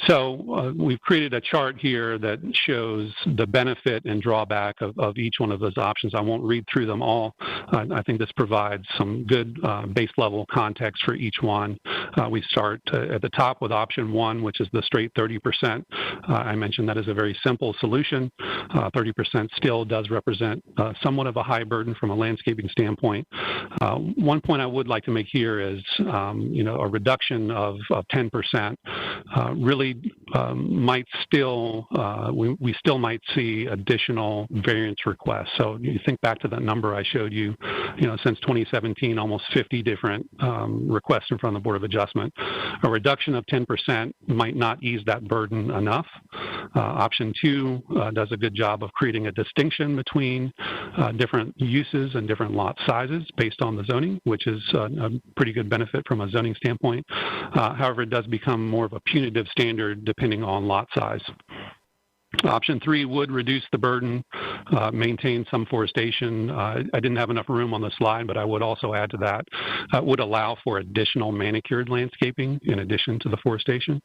So we've created a chart here that shows the benefit and drawback of each one of those options. I won't read through them all. I think this provides some good base level context for each one. We start at the top with option 1, which is the straight 30%. I mentioned that is a very simple solution. 30% still does represent somewhat of a high burden from a landscaping standpoint. One point I would like to make here is, a reduction of 10% really might still, we still might see additional variance requests. So you think back to that number I showed you, since 2017, almost 50 different requests in front of the Board of Adjustment. A reduction of 10% might not ease that burden enough. Option 2 does a good job of creating a distinction between different uses and different lot sizes based on the zoning, which is a pretty good benefit from a zoning standpoint. However, it does become more of a punitive standard depending on lot size. Option 3 would reduce the burden, maintain some forestation. I didn't have enough room on the slide, but I would also add to that, would allow for additional manicured landscaping in addition to the forestation.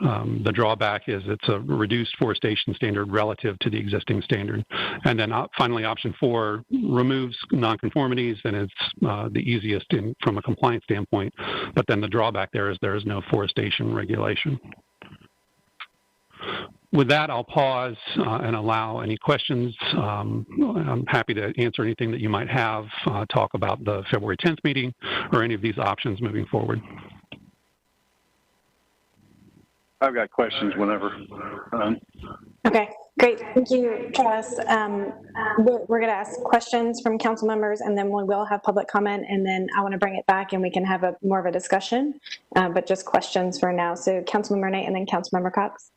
The drawback is it's a reduced forestation standard relative to the existing standard. And then finally, option 4 removes nonconformities, and it's the easiest from a compliance standpoint. But then the drawback there is no forestation regulation. With that, I'll pause and allow any questions. I'm happy to answer anything that you might have, talk about the February 10th meeting or any of these options moving forward. I've got questions whenever. Okay, great. Thank you, Travis. We're going to ask questions from council members, and then we will have public comment, and then I want to bring it back and we can have more of a discussion, but just questions for now. So Councilmember Knight and then Councilmember Cox.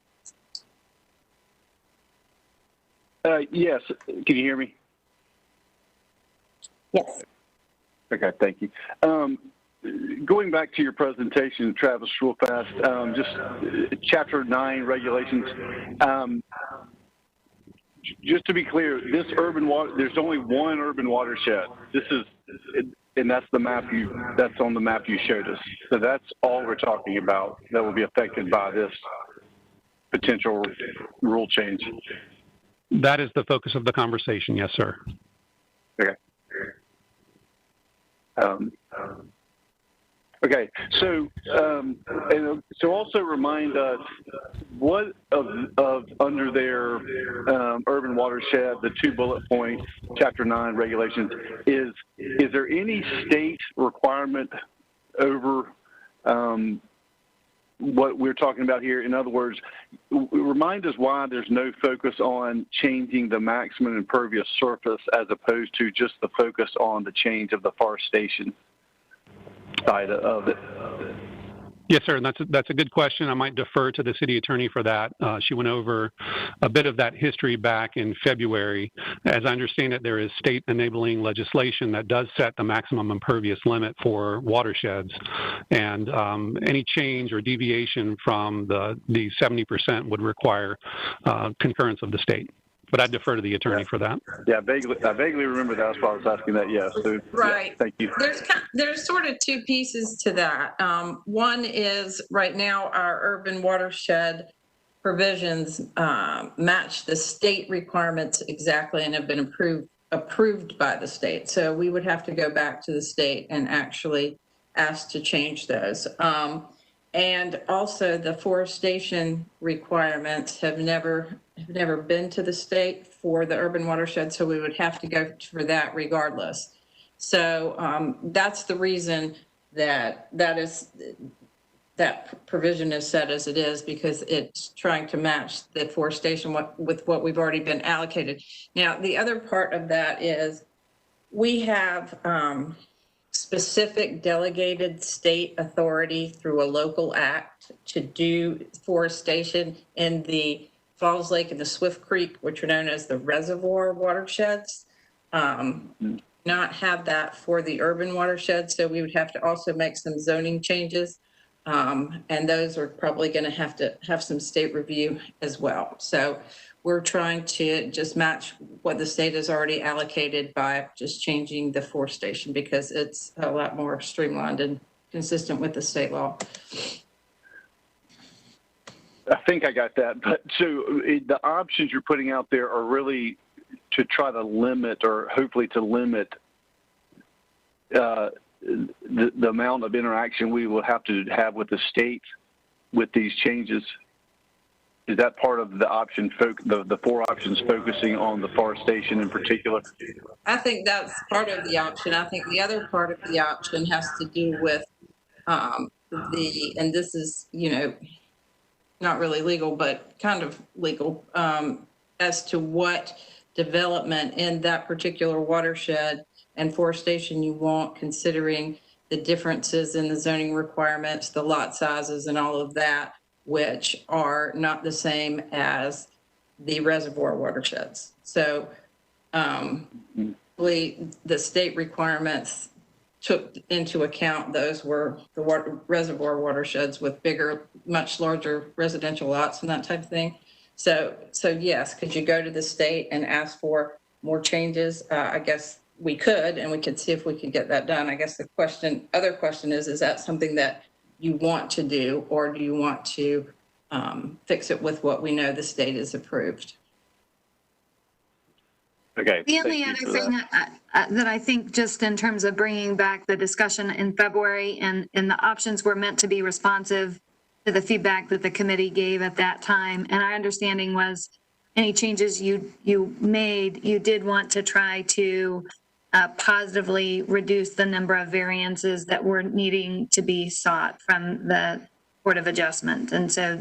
Yes. Can you hear me? Yes. Okay, thank you. Going back to your presentation, Travis, real fast, just Chapter 9 regulations. Just to be clear, this urban water, there's only one urban watershed. This is, and that's the map that's on the map you showed us. So that's all we're talking about that will be affected by this potential rule change. That is the focus of the conversation, yes, sir. Okay. Okay, so so also remind us what of under their urban watershed, the 2 bullet points, Chapter 9 regulations, is there any state requirement over what we're talking about here? In other words, remind us why there's no focus on changing the maximum impervious surface as opposed to just the focus on the change of the forestation side of it. Yes, sir, and that's a good question. I might defer to the city attorney for that. She went over a bit of that history back in February. As I understand it, there is state enabling legislation that does set the maximum impervious limit for watersheds, and any change or deviation from the 70% would require concurrence of the state. but I defer to the attorney for that. Yeah, I vaguely remember that. That's why I was asking that. Yes. Yeah, so, Right. Yeah, thank you. There's sort of two pieces to that. One is right now our urban watershed provisions match the state requirements exactly and have been approved by the state. So we would have to go back to the state and actually ask to change those. And also the forestation requirements have never been to the state for the urban watershed, so we would have to go for that regardless. So that's the reason that provision is set as it is, because it's trying to match the forestation with what we've already been allocated. Now, the other part of that is we have specific delegated state authority through a local act to do forestation in the Falls Lake and the Swift Creek, which are known as the reservoir watersheds. Not have that for the urban watershed, so we would have to also make some zoning changes. And those are probably going to have some state review as well. So we're trying to just match what the state has already allocated by just changing the forestation, because it's a lot more streamlined and consistent with the state law. I think I got that. But so the options you're putting out there are really to try to limit, or hopefully to limit, the amount of interaction we will have to have with the state with these changes. Is that part of the option, the four options focusing on the forestation in particular? I think that's part of the option. I think the other part of the option has to do with and this is, not really legal, but kind of legal, as to what development in that particular watershed and forestation you want, considering the differences in the zoning requirements, the lot sizes, and all of that, which are not the same as the reservoir watersheds. So the state requirements took into account those were the reservoir watersheds with bigger, much larger residential lots and that type of thing. So yes, could you go to the state and ask for more changes? I guess we could, and we could see if we could get that done. I guess the other question is that something that you want to do, or do you want to fix it with what we know the state has approved? Okay. The only other thing that I think, just in terms of bringing back the discussion in February, and the options were meant to be responsive to the feedback that the committee gave at that time. And our understanding was any changes you made, you did want to try to positively reduce the number of variances that were needing to be sought from the Board of Adjustment. And so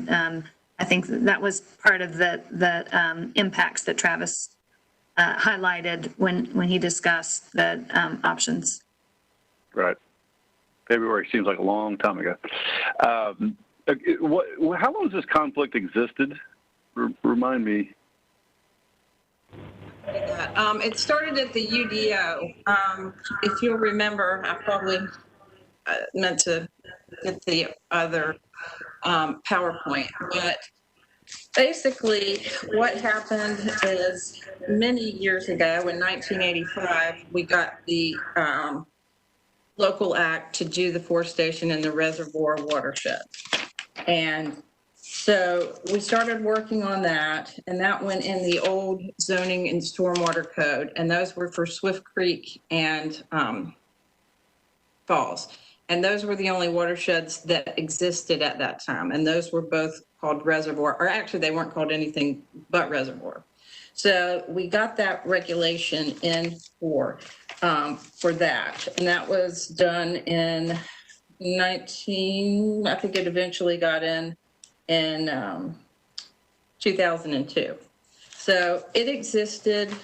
I think that was part of the impacts that Travis highlighted when he discussed the options. Right. February seems like a long time ago. How long has this conflict existed? Remind me. It started at the UDO. If you'll remember, I probably meant to get the other PowerPoint, but basically what happened is many years ago in 1985, we got the local act to do the forestation in the reservoir watershed. And so we started working on that, and that went in the old zoning and stormwater code, and those were for Swift Creek and Falls. And those were the only watersheds that existed at that time. And those were both called reservoir, or actually they weren't called anything but reservoir. So we got that regulation in for that. And that was done in I think it eventually got in 2002. So it existed.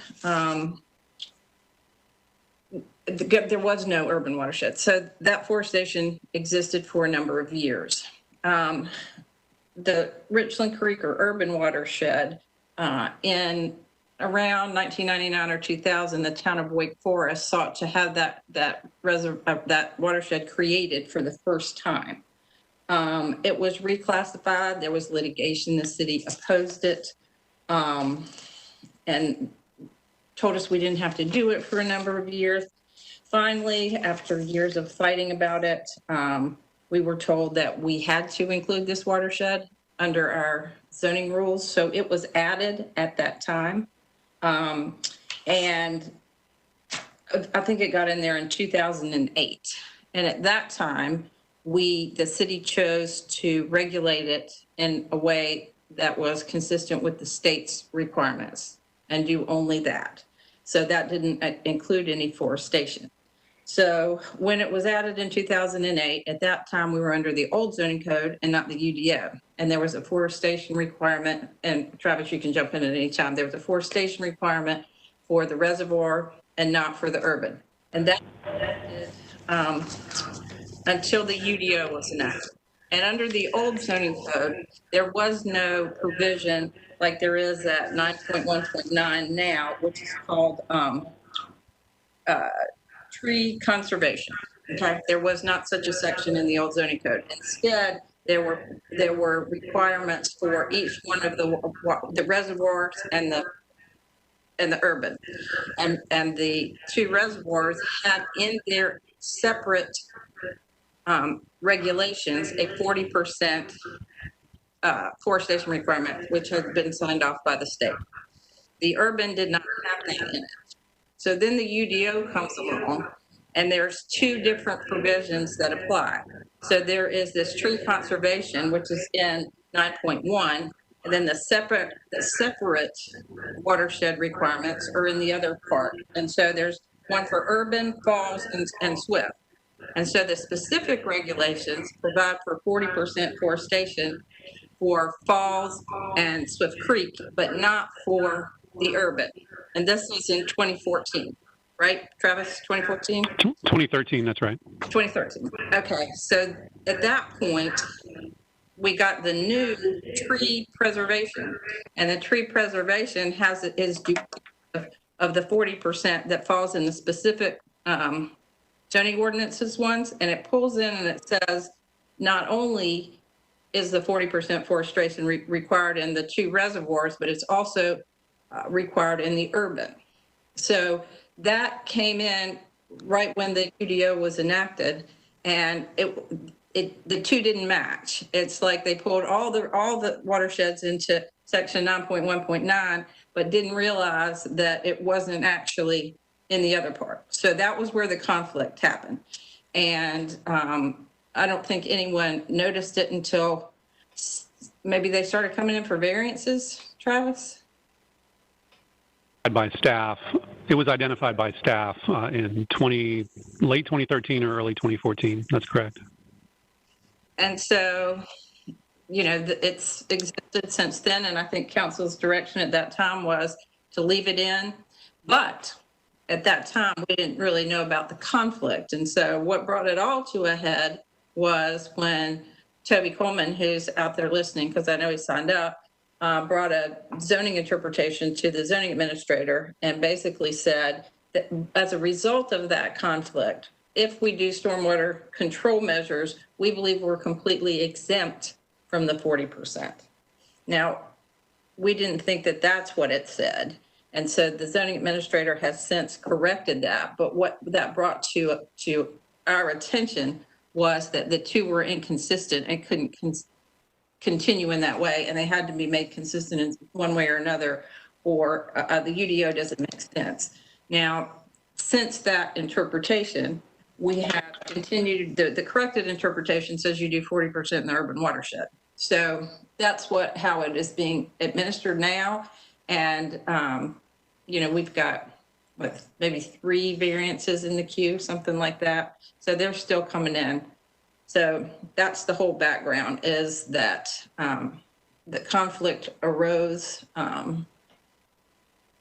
There was no urban watershed. So that forestation existed for a number of years. The Richland Creek or urban watershed in around 1999 or 2000, the town of Wake Forest sought to have that watershed created for the first time. It was reclassified. There was litigation. The city opposed it. and told us we didn't have to do it for a number of years. Finally, after years of fighting about it, we were told that we had to include this watershed under our zoning rules. So it was added at that time. And I think it got in there in 2008. And at that time, the city chose to regulate it in a way that was consistent with the state's requirements and do only that. So that didn't include any forestation. So when it was added in 2008, at that time we were under the old zoning code and not the UDO. And there was a forestation requirement, and Travis, you can jump in at any time. There was a forestation requirement for the reservoir and not for the urban. And that until the UDO was enacted. And under the old zoning code, there was no provision like there is at 9.1.9 now, which is called tree conservation. Okay, there was not such a section in the old zoning code. Instead, there were requirements for each one of the reservoirs and the urban, and the two reservoirs had in their separate regulations a 40% forestation requirement, which had been signed off by the state. The urban did not have that in it. So then the UDO comes along, and there's two different provisions that apply. So there is this tree conservation, which is in 9.1, and then the separate watershed requirements are in the other part. And so there's one for urban, falls, and swift. And so the specific regulations provide for 40% forestation for Falls and Swift Creek, but not for the urban. And this was in 2014, right, Travis? 2014? 2013, that's right. 2013. Okay, so at that point, we got the new tree preservation, and the tree preservation is of the 40% that falls in the specific zoning ordinances ones, and it pulls in and it says not only is the 40% forestation required in the two reservoirs, but it's also required in the urban. So that came in right when the UDO was enacted, and the two didn't match. It's like they pulled all the watersheds into section 9.1.9, but didn't realize that it wasn't actually in the other part. So that was where the conflict happened. And I don't think anyone noticed it until maybe they started coming in for variances, Travis? By staff. It was identified by staff in late 2013 or early 2014. That's correct. And so, it's existed since then. And I think council's direction at that time was to leave it in. But at that time, we didn't really know about the conflict. And so what brought it all to a head was when Toby Coleman, who's out there listening, because I know he signed up, brought a zoning interpretation to the zoning administrator and basically said that as a result of that conflict, if we do stormwater control measures, we believe we're completely exempt from the 40%. Now, we didn't think that that's what it said. And so the zoning administrator has since corrected that. But what that brought to our attention was that the two were inconsistent and couldn't continue in that way, and they had to be made consistent in one way or another, or the UDO doesn't make sense. Now, since that interpretation, we have continued, the corrected interpretation says you do 40% in the urban watershed. So that's how it is being administered now. And, we've got maybe 3 variances in the queue, something like that. So they're still coming in. So that's the whole background, is that the conflict arose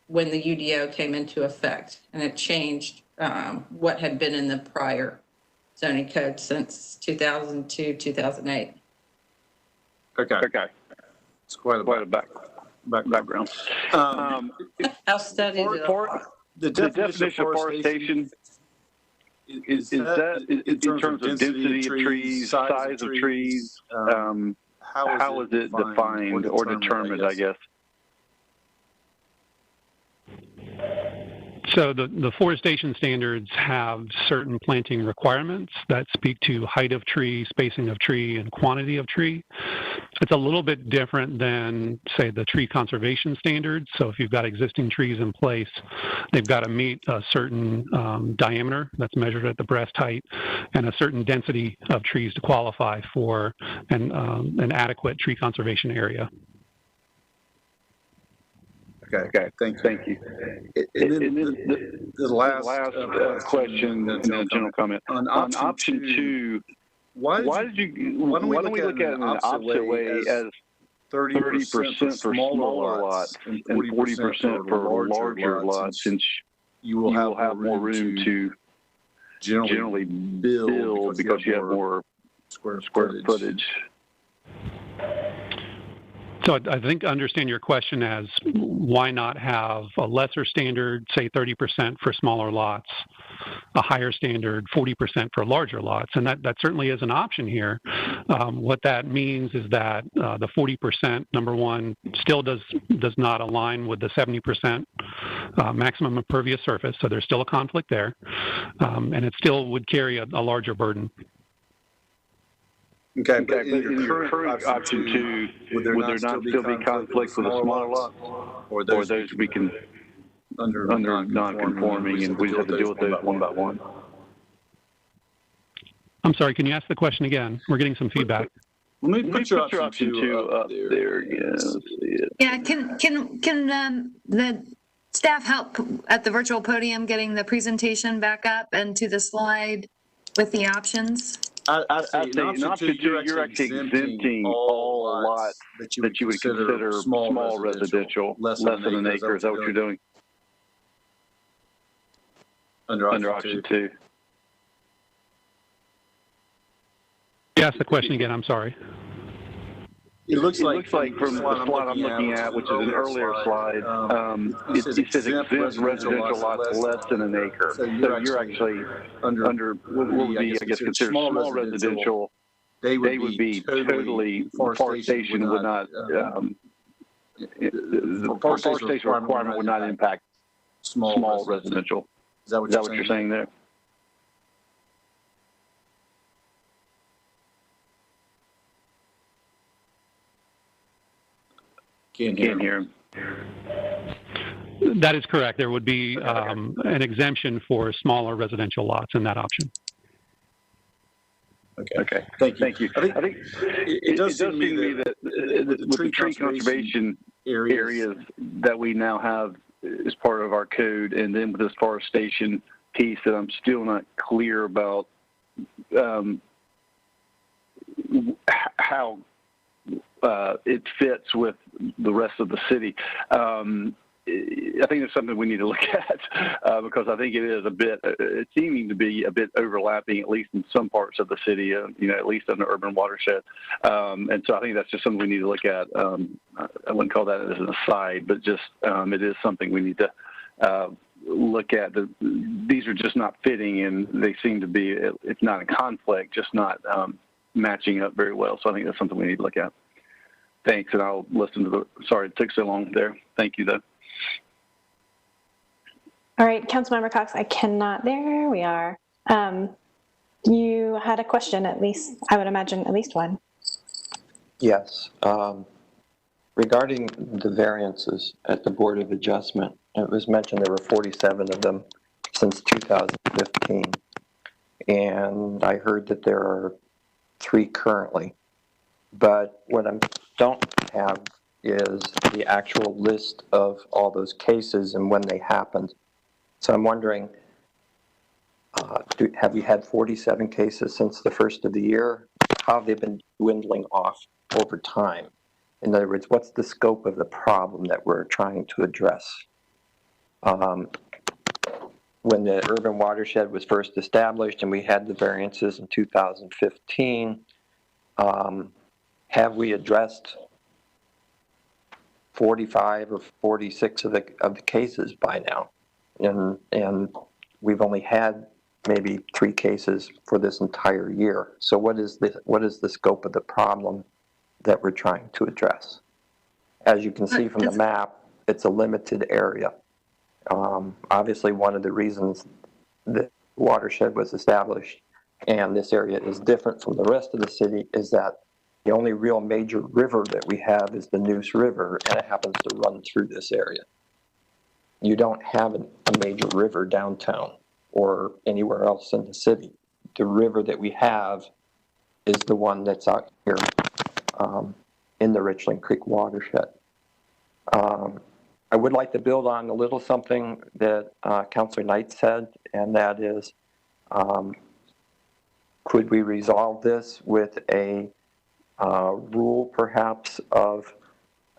when the UDO came into effect, and it changed what had been in the prior zoning code since 2002, 2008. Okay. It's quite a background. I'll study the definition of forestation. Is that in terms of density of trees, size of trees? How is it defined or determined, I guess? So the forestation standards have certain planting requirements that speak to height of tree, spacing of tree, and quantity of tree. It's a little bit different than, say, the tree conservation standards. So if you've got existing trees in place, they've got to meet a certain diameter that's measured at the breast height and a certain density of trees to qualify for an adequate tree conservation area. Okay. Thank you. And then the last question and then a general comment. On option two, why don't we look at it in an opposite way as 30% for smaller lots and 40% for larger lots, since you will have more room to generally build because you have more square footage. So I think I understand your question as why not have a lesser standard, say 30% for smaller lots, a higher standard, 40% for larger lots, and that certainly is an option here. What that means is that the 40%, number one, still does not align with the 70% maximum impervious surface, so there's still a conflict there, and it still would carry a larger burden. Okay, but in your current option two, would there not still be conflict with the smaller lots? Or those we can, under non-conforming, and we just have to deal with those one by one? I'm sorry, can you ask the question again? We're getting some feedback. Let me put your option two up there again. Yeah, can the staff help at the virtual podium getting the presentation back up and to the slide with the options? I say in option two, you're actually exempting all lots that you would consider small residential, less than an acre. Is that what you're doing? Under option two. Ask the question again, I'm sorry. It looks like from the slide I'm looking at, which is an earlier slide, it says exempt residential lots less than an acre. So you're actually under what would be, I guess, considered small residential. They would be totally, forestation would not, the forestation requirement would not impact small residential. Is that what you're saying there? Can't hear him. That is correct. There would be an exemption for smaller residential lots in that option. Okay. Thank you. I think it does seem to me that with the tree conservation areas that we now have as part of our code, and then with this forestation piece that I'm still not clear about how it fits with the rest of the city. I think it's something we need to look at because I think it is it's seeming to be a bit overlapping, at least in some parts of the city, at least on the urban watershed. And so I think that's just something we need to look at. I wouldn't call that as an aside, but just it is something we need to look at. These are just not fitting, and they seem to be, if not in conflict, just not matching up very well. So I think that's something we need to look at. Thanks, and I'll listen to sorry it took so long there. Thank you, though. All right, Councilmember Cox, there we are. You had a question, at least, I would imagine at least one. Yes. Regarding the variances at the Board of Adjustment, it was mentioned there were 47 of them since 2015. And I heard that there are 3 currently. But what I don't have is the actual list of all those cases and when they happened. So I'm wondering, have you had 47 cases since the first of the year? How have they been dwindling off over time? In other words, what's the scope of the problem that we're trying to address? When the urban watershed was first established and we had the variances in 2015, have we addressed 45 or 46 of the cases by now? And we've only had maybe 3 cases for this entire year. So what is the scope of the problem that we're trying to address? As you can see from the map, it's a limited area. Obviously, one of the reasons the watershed was established and this area is different from the rest of the city is that the only real major river that we have is the Neuse River, and it happens to run through this area. You don't have a major river downtown or anywhere else in the city. The river that we have is the one that's out here in the Richland Creek watershed. I would like to build on a little something that Councilor Knight said, and that is, could we resolve this with a rule perhaps of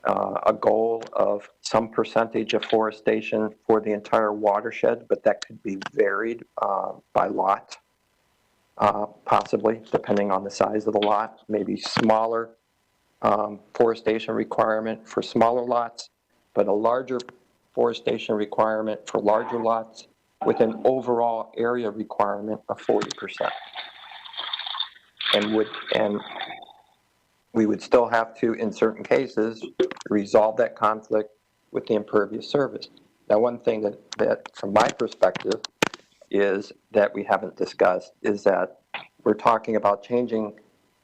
a goal of some percentage of forestation for the entire watershed, but that could be varied by lot, possibly, depending on the size of the lot, maybe smaller forestation requirement for smaller lots, but a larger forestation requirement for larger lots with an overall area requirement of 40%. And we would still have to, in certain cases, resolve that conflict with the impervious surface. Now, one thing that from my perspective is that we haven't discussed is that we're talking about changing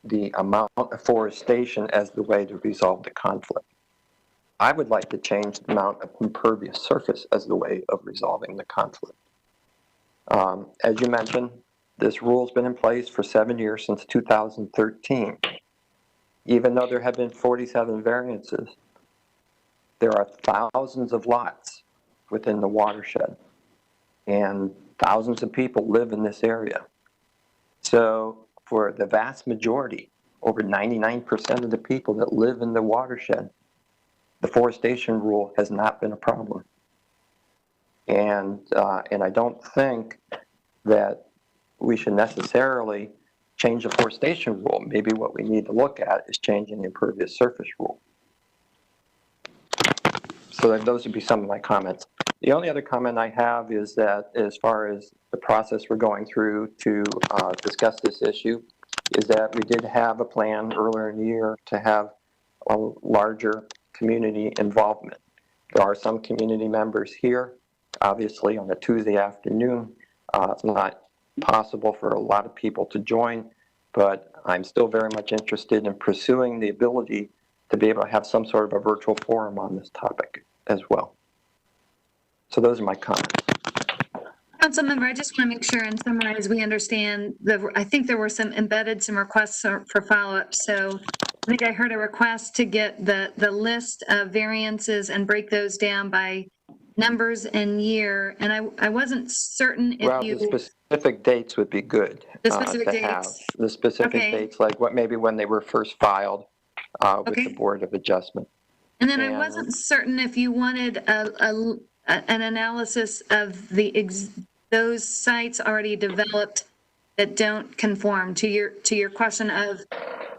the amount of forestation as the way to resolve the conflict. I would like to change the amount of impervious surface as the way of resolving the conflict. As you mentioned, this rule's been in place for 7 years, since 2013. Even though there have been 47 variances, there are thousands of lots within the watershed, and thousands of people live in this area. So for the vast majority, over 99% of the people that live in the watershed, the forestation rule has not been a problem. And I don't think that we should necessarily change the forestation rule. Maybe what we need to look at is changing the impervious surface rule. So those would be some of my comments. The only other comment I have is that as far as the process we're going through to discuss this issue, is that we did have a plan earlier in the year to have a larger community involvement. There are some community members here. Obviously, on a Tuesday afternoon, it's not possible for a lot of people to join, but I'm still very much interested in pursuing the ability to be able to have some sort of a virtual forum on this topic as well. So those are my comments. Councilmember, I just want to make sure and summarize we understand I think there were some requests for follow-up. So I think I heard a request to get the list of variances and break those down by numbers and year. And I wasn't certain if the specific dates would be good. The specific dates? Have the specific dates, like maybe when they were first filed with the Board of Adjustment. And then I wasn't certain if you wanted an analysis of those sites already developed that don't conform to your question of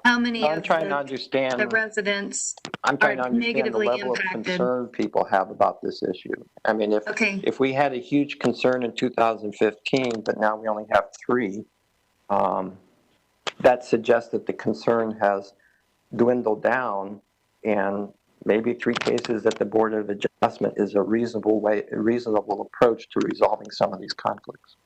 how many I'm trying to understand the residents I'm trying to are understand negatively the level impacted. of concern people have about this issue. I mean, if we had a huge concern in 2015, but now we only have 3, that suggests that the concern has dwindled down, and maybe 3 cases at the Board of Adjustment is a reasonable approach to resolving some of these conflicts.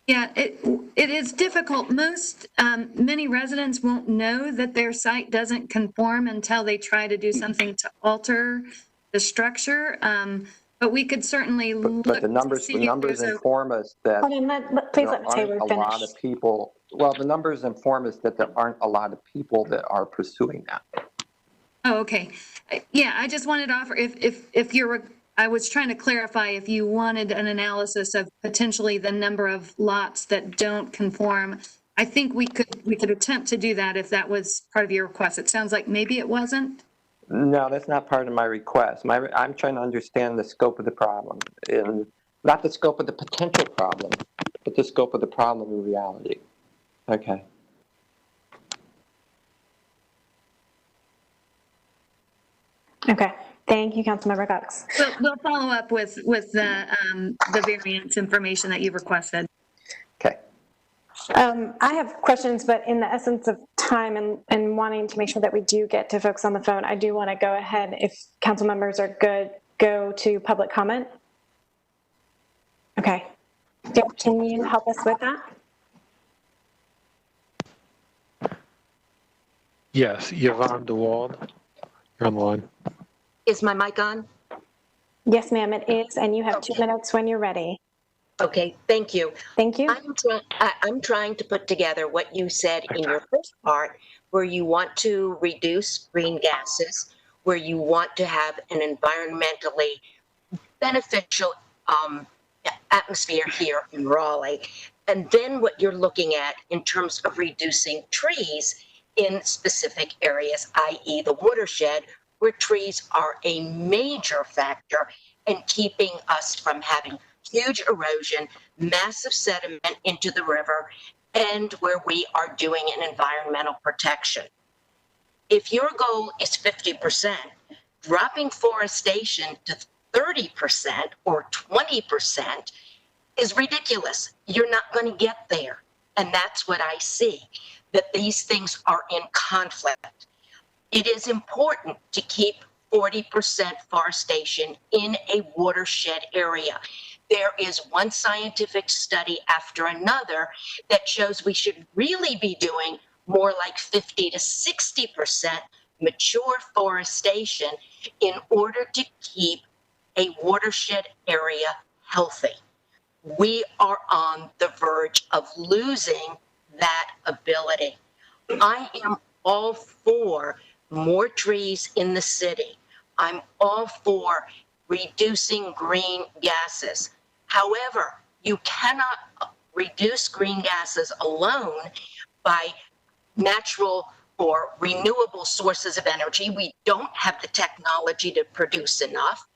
Yeah, it is difficult. Many residents won't know that their site doesn't conform until they try to do something to alter the structure. But we could certainly look. But the numbers inform us that please let Taylor finish. A lot of people. Well, the numbers inform us that there aren't a lot of people that are pursuing that. Oh, okay. Yeah, I just wanted to offer if you're. I was trying to clarify if you wanted an analysis of potentially the number of lots that don't conform. I think we could attempt to do that if that was part of your request. It sounds like maybe it wasn't. No, that's not part of my request. I'm trying to understand the scope of the problem, and not the scope of the potential problem, but the scope of the problem in reality. Okay. Okay. Thank you, Councilmember Cox. We'll follow up with the variance information that you've requested. Okay. I have questions, but in the essence of time and wanting to make sure that we do get to folks on the phone, I do want to go ahead, if council members are good, go to public comment. Okay. Derek, can you help us with that? Yes, Yvonne DeWald, you're on the line. Is my mic on? Yes, ma'am, it is, and you have 2 minutes when you're ready. Okay, thank you. Thank you. I'm trying to put together what you said in your first part, where you want to reduce green gases, where you want to have an environmentally beneficial atmosphere here in Raleigh. And then what you're looking at in terms of reducing trees in specific areas, i.e. the watershed, where trees are a major factor in keeping us from having huge erosion, massive sediment into the river, and where we are doing an environmental protection. If your goal is 50%, dropping forestation to 30% or 20% is ridiculous. You're not going to get there. And that's what I see, that these things are in conflict. It is important to keep 40% forestation in a watershed area. There is one scientific study after another that shows we should really be doing more like 50 to 60% mature forestation in order to keep a watershed area healthy. We are on the verge of losing that ability. I am all for more trees in the city. I'm all for reducing green gases. However, you cannot reduce green gases alone by natural or renewable sources of energy. We don't have the technology to produce enough.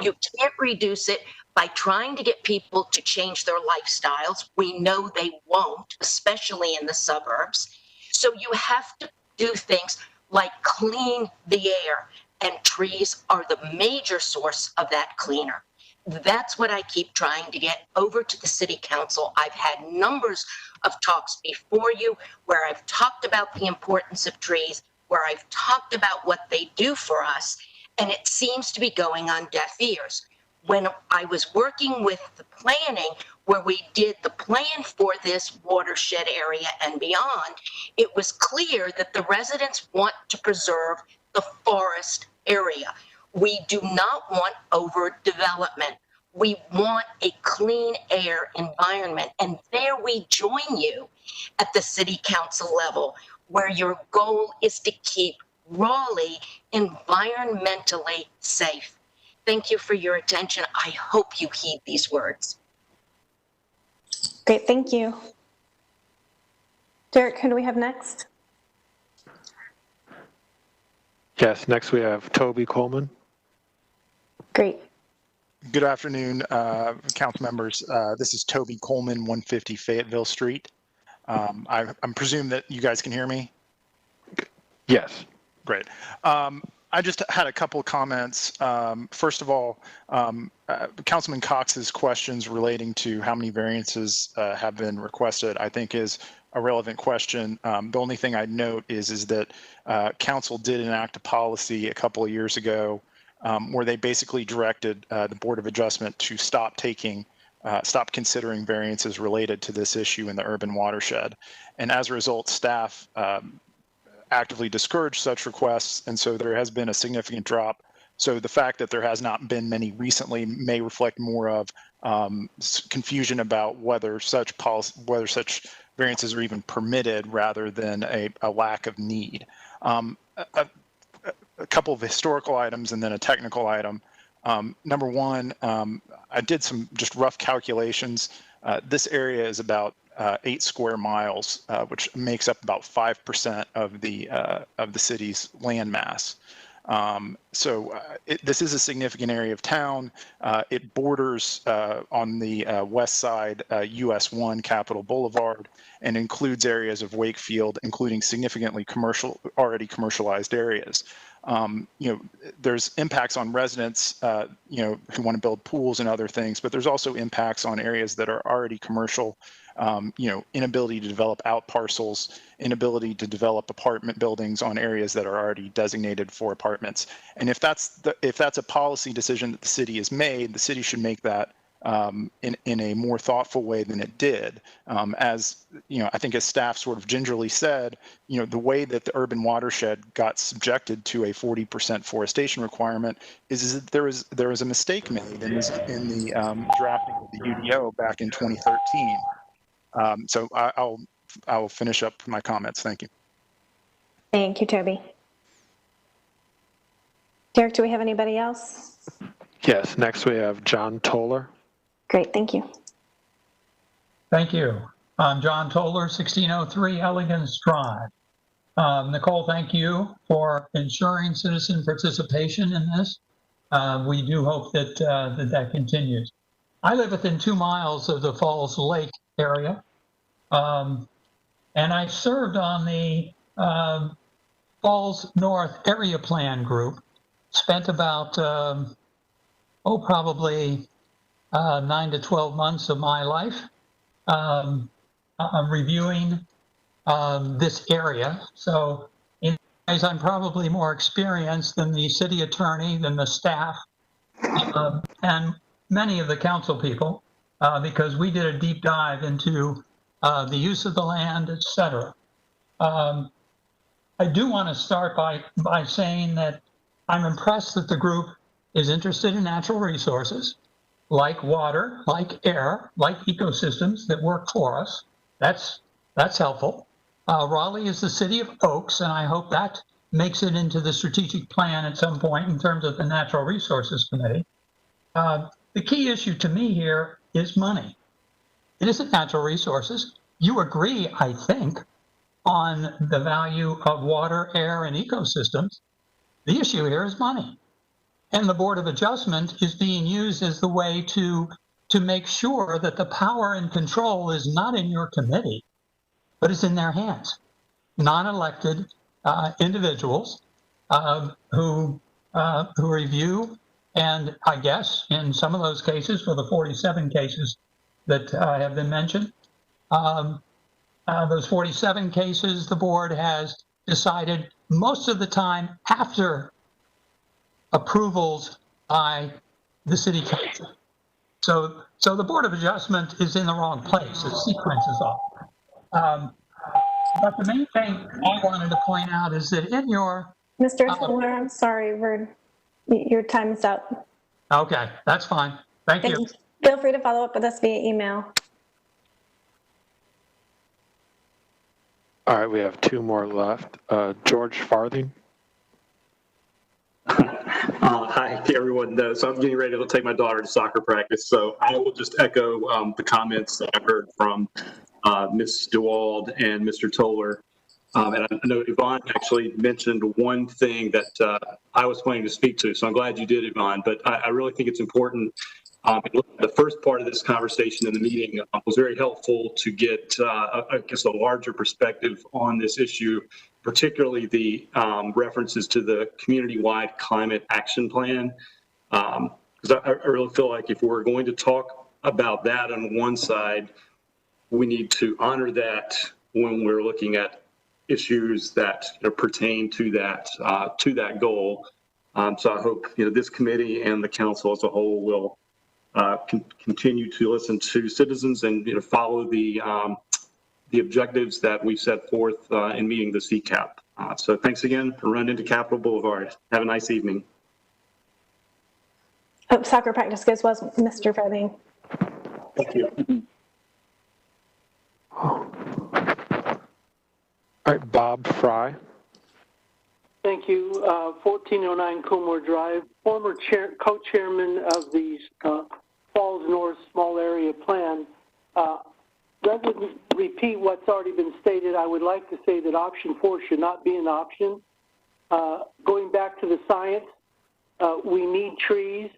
You can't reduce it by trying to get people to change their lifestyles. We know they won't, especially in the suburbs. So you have to do things like clean the air, and trees are the major source of that cleaner. That's what I keep trying to get over to the city council. I've had numbers of talks before you where I've talked about the importance of trees, where I've talked about what they do for us, and it seems to be going on deaf ears. When I was working with the planning, where we did the plan for this watershed area and beyond, it was clear that the residents want to preserve the forest area. We do not want overdevelopment. We want a clean air environment. And there we join you at the city council level, where your goal is to keep Raleigh environmentally safe. Thank you for your attention. I hope you heed these words. Great, thank you. Derek, who do we have next? Yes, next we have Toby Coleman. Great. Good afternoon, council members. This is Toby Coleman, 150 Fayetteville Street. I'm presume that you guys can hear me? Yes. Great. I just had a couple of comments. First of all, Councilman Cox's questions relating to how many variances have been requested, I think is a relevant question. The only thing I'd note is that council did enact a policy a couple of years ago where they basically directed the Board of Adjustment to stop considering variances related to this issue in the urban watershed. And as a result, staff actively discouraged such requests, and so there has been a significant drop. So the fact that there has not been many recently may reflect more of confusion about whether such variances are even permitted rather than a lack of need. A couple of historical items and then a technical item. Number one, I did some just rough calculations. This area is about 8 square miles, which makes up about 5% of the city's land mass. This is a significant area of town. It borders on the west side US 1 Capitol Boulevard and includes areas of Wakefield, including significantly already commercialized areas. There's impacts on residents, who want to build pools and other things, but there's also impacts on areas that are already commercial. Inability to develop out parcels, inability to develop apartment buildings on areas that are already designated for apartments. And if that's a policy decision that the city has made, the city should make that in a more thoughtful way than it did. As you know, I think as staff sort of gingerly said, you know, the way that the urban watershed got subjected to a 40% forestation requirement is that there was a mistake made in the drafting of the UDO back in 2013. So I'll finish up my comments. Thank you. Thank you, Toby. Derek, do we have anybody else? Yes, next we have John Toller. Great, thank you. Thank you. I'm John Toller, 1603 Elegance Drive. Nicole, thank you for ensuring citizen participation in this. We do hope that that continues. I live within 2 miles of the Falls Lake area, and I served on the Falls North Area Plan Group, spent about, probably 9 to 12 months of my life reviewing this area. So in ways, I'm probably more experienced than the city attorney, than the staff, and many of the council people, because we did a deep dive into the use of the land, et cetera. I do want to start by saying that I'm impressed that the group is interested in natural resources, like water, like air, like ecosystems that work for us. That's helpful. Raleigh is the city of oaks, and I hope that makes it into the strategic plan at some point in terms of the Natural Resources Committee. The key issue to me here is money. It isn't natural resources. You agree, I think, on the value of water, air, and ecosystems. The issue here is money. And the Board of Adjustment is being used as the way to make sure that the power and control is not in your committee, but is in their hands. Non-elected individuals who review, and I guess in some of those cases, for the 47 cases that have been mentioned, those 47 cases, the board has decided most of the time after approvals by the city council. So the Board of Adjustment is in the wrong place. The sequence is off. But the main thing I wanted to point out is that in your... Mr. Toller, I'm sorry, your time is up. Okay, that's fine. Thank you. Feel free to follow up with us via email. All right, we have 2 more left. George Farthing. Hi, everyone. So I'm getting ready to take my daughter to soccer practice. So I will just echo the comments that I've heard from Ms. DeWald and Mr. Toller. And I know Yvonne actually mentioned one thing that I was planning to speak to. So I'm glad you did, Yvonne. But I really think it's important. The first part of this conversation in the meeting was very helpful to get, I guess, a larger perspective on this issue, particularly the references to the community-wide climate action plan. Because I really feel like if we're going to talk about that on one side, we need to honor that when we're looking at issues that pertain to that goal. So I hope this committee and the council as a whole will continue to listen to citizens and follow the objectives that we set forth in meeting the CCAP. So thanks again for running into Capitol Boulevard. Have a nice evening. Hope soccer practice goes well, Mr. Farthing. Thank you. All right, Bob Fry. Thank you. 1409 Coolmore Drive, former co-chairman of the Falls North Small Area Plan. Rather than repeat what's already been stated, I would like to say that option 4 should not be an option. Going back to the science, we need trees.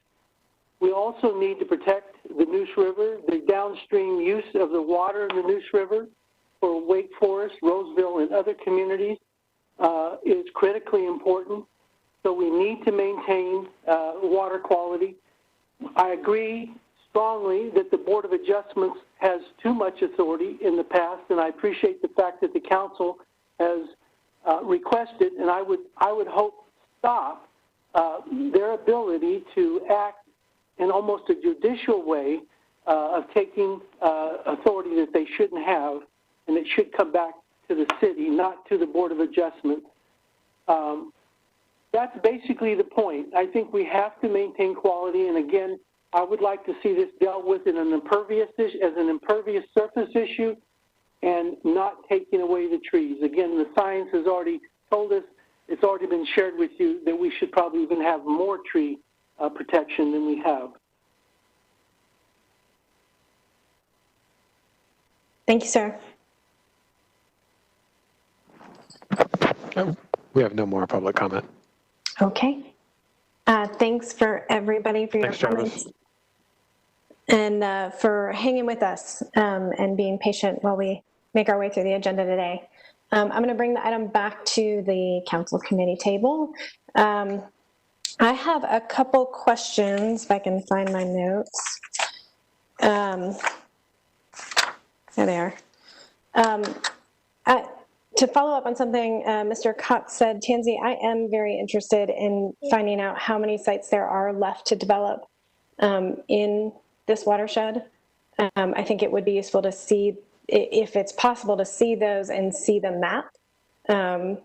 We also need to protect the Neuse River, the downstream use of the water in the Neuse River for Wake Forest, Roseville, and other communities is critically important. So we need to maintain water quality. I agree strongly that the Board of Adjustments has too much authority in the past, and I appreciate the fact that the council has requested, and I would hope stop their ability to act in almost a judicial way of taking authority that they shouldn't have, and it should come back to the city, not to the Board of Adjustment. That's basically the point. I think we have to maintain quality, and again, I would like to see this dealt with in an impervious as an impervious surface issue, and not taking away the trees. Again, the science has already told us, it's already been shared with you, that we should probably even have more tree protection than we have. Thank you, sir. We have no more public comment. Okay. Thanks for everybody for your comments. Travis. And for hanging with us and being patient while we make our way through the agenda today. I'm going to bring the item back to the council committee table. I have a couple questions, if I can find my notes. There they are. To follow up on something Mr. Cox said, Tansy, I am very interested in finding out how many sites there are left to develop in this watershed. I think it would be useful to see, if it's possible, to see those and see the map. I'm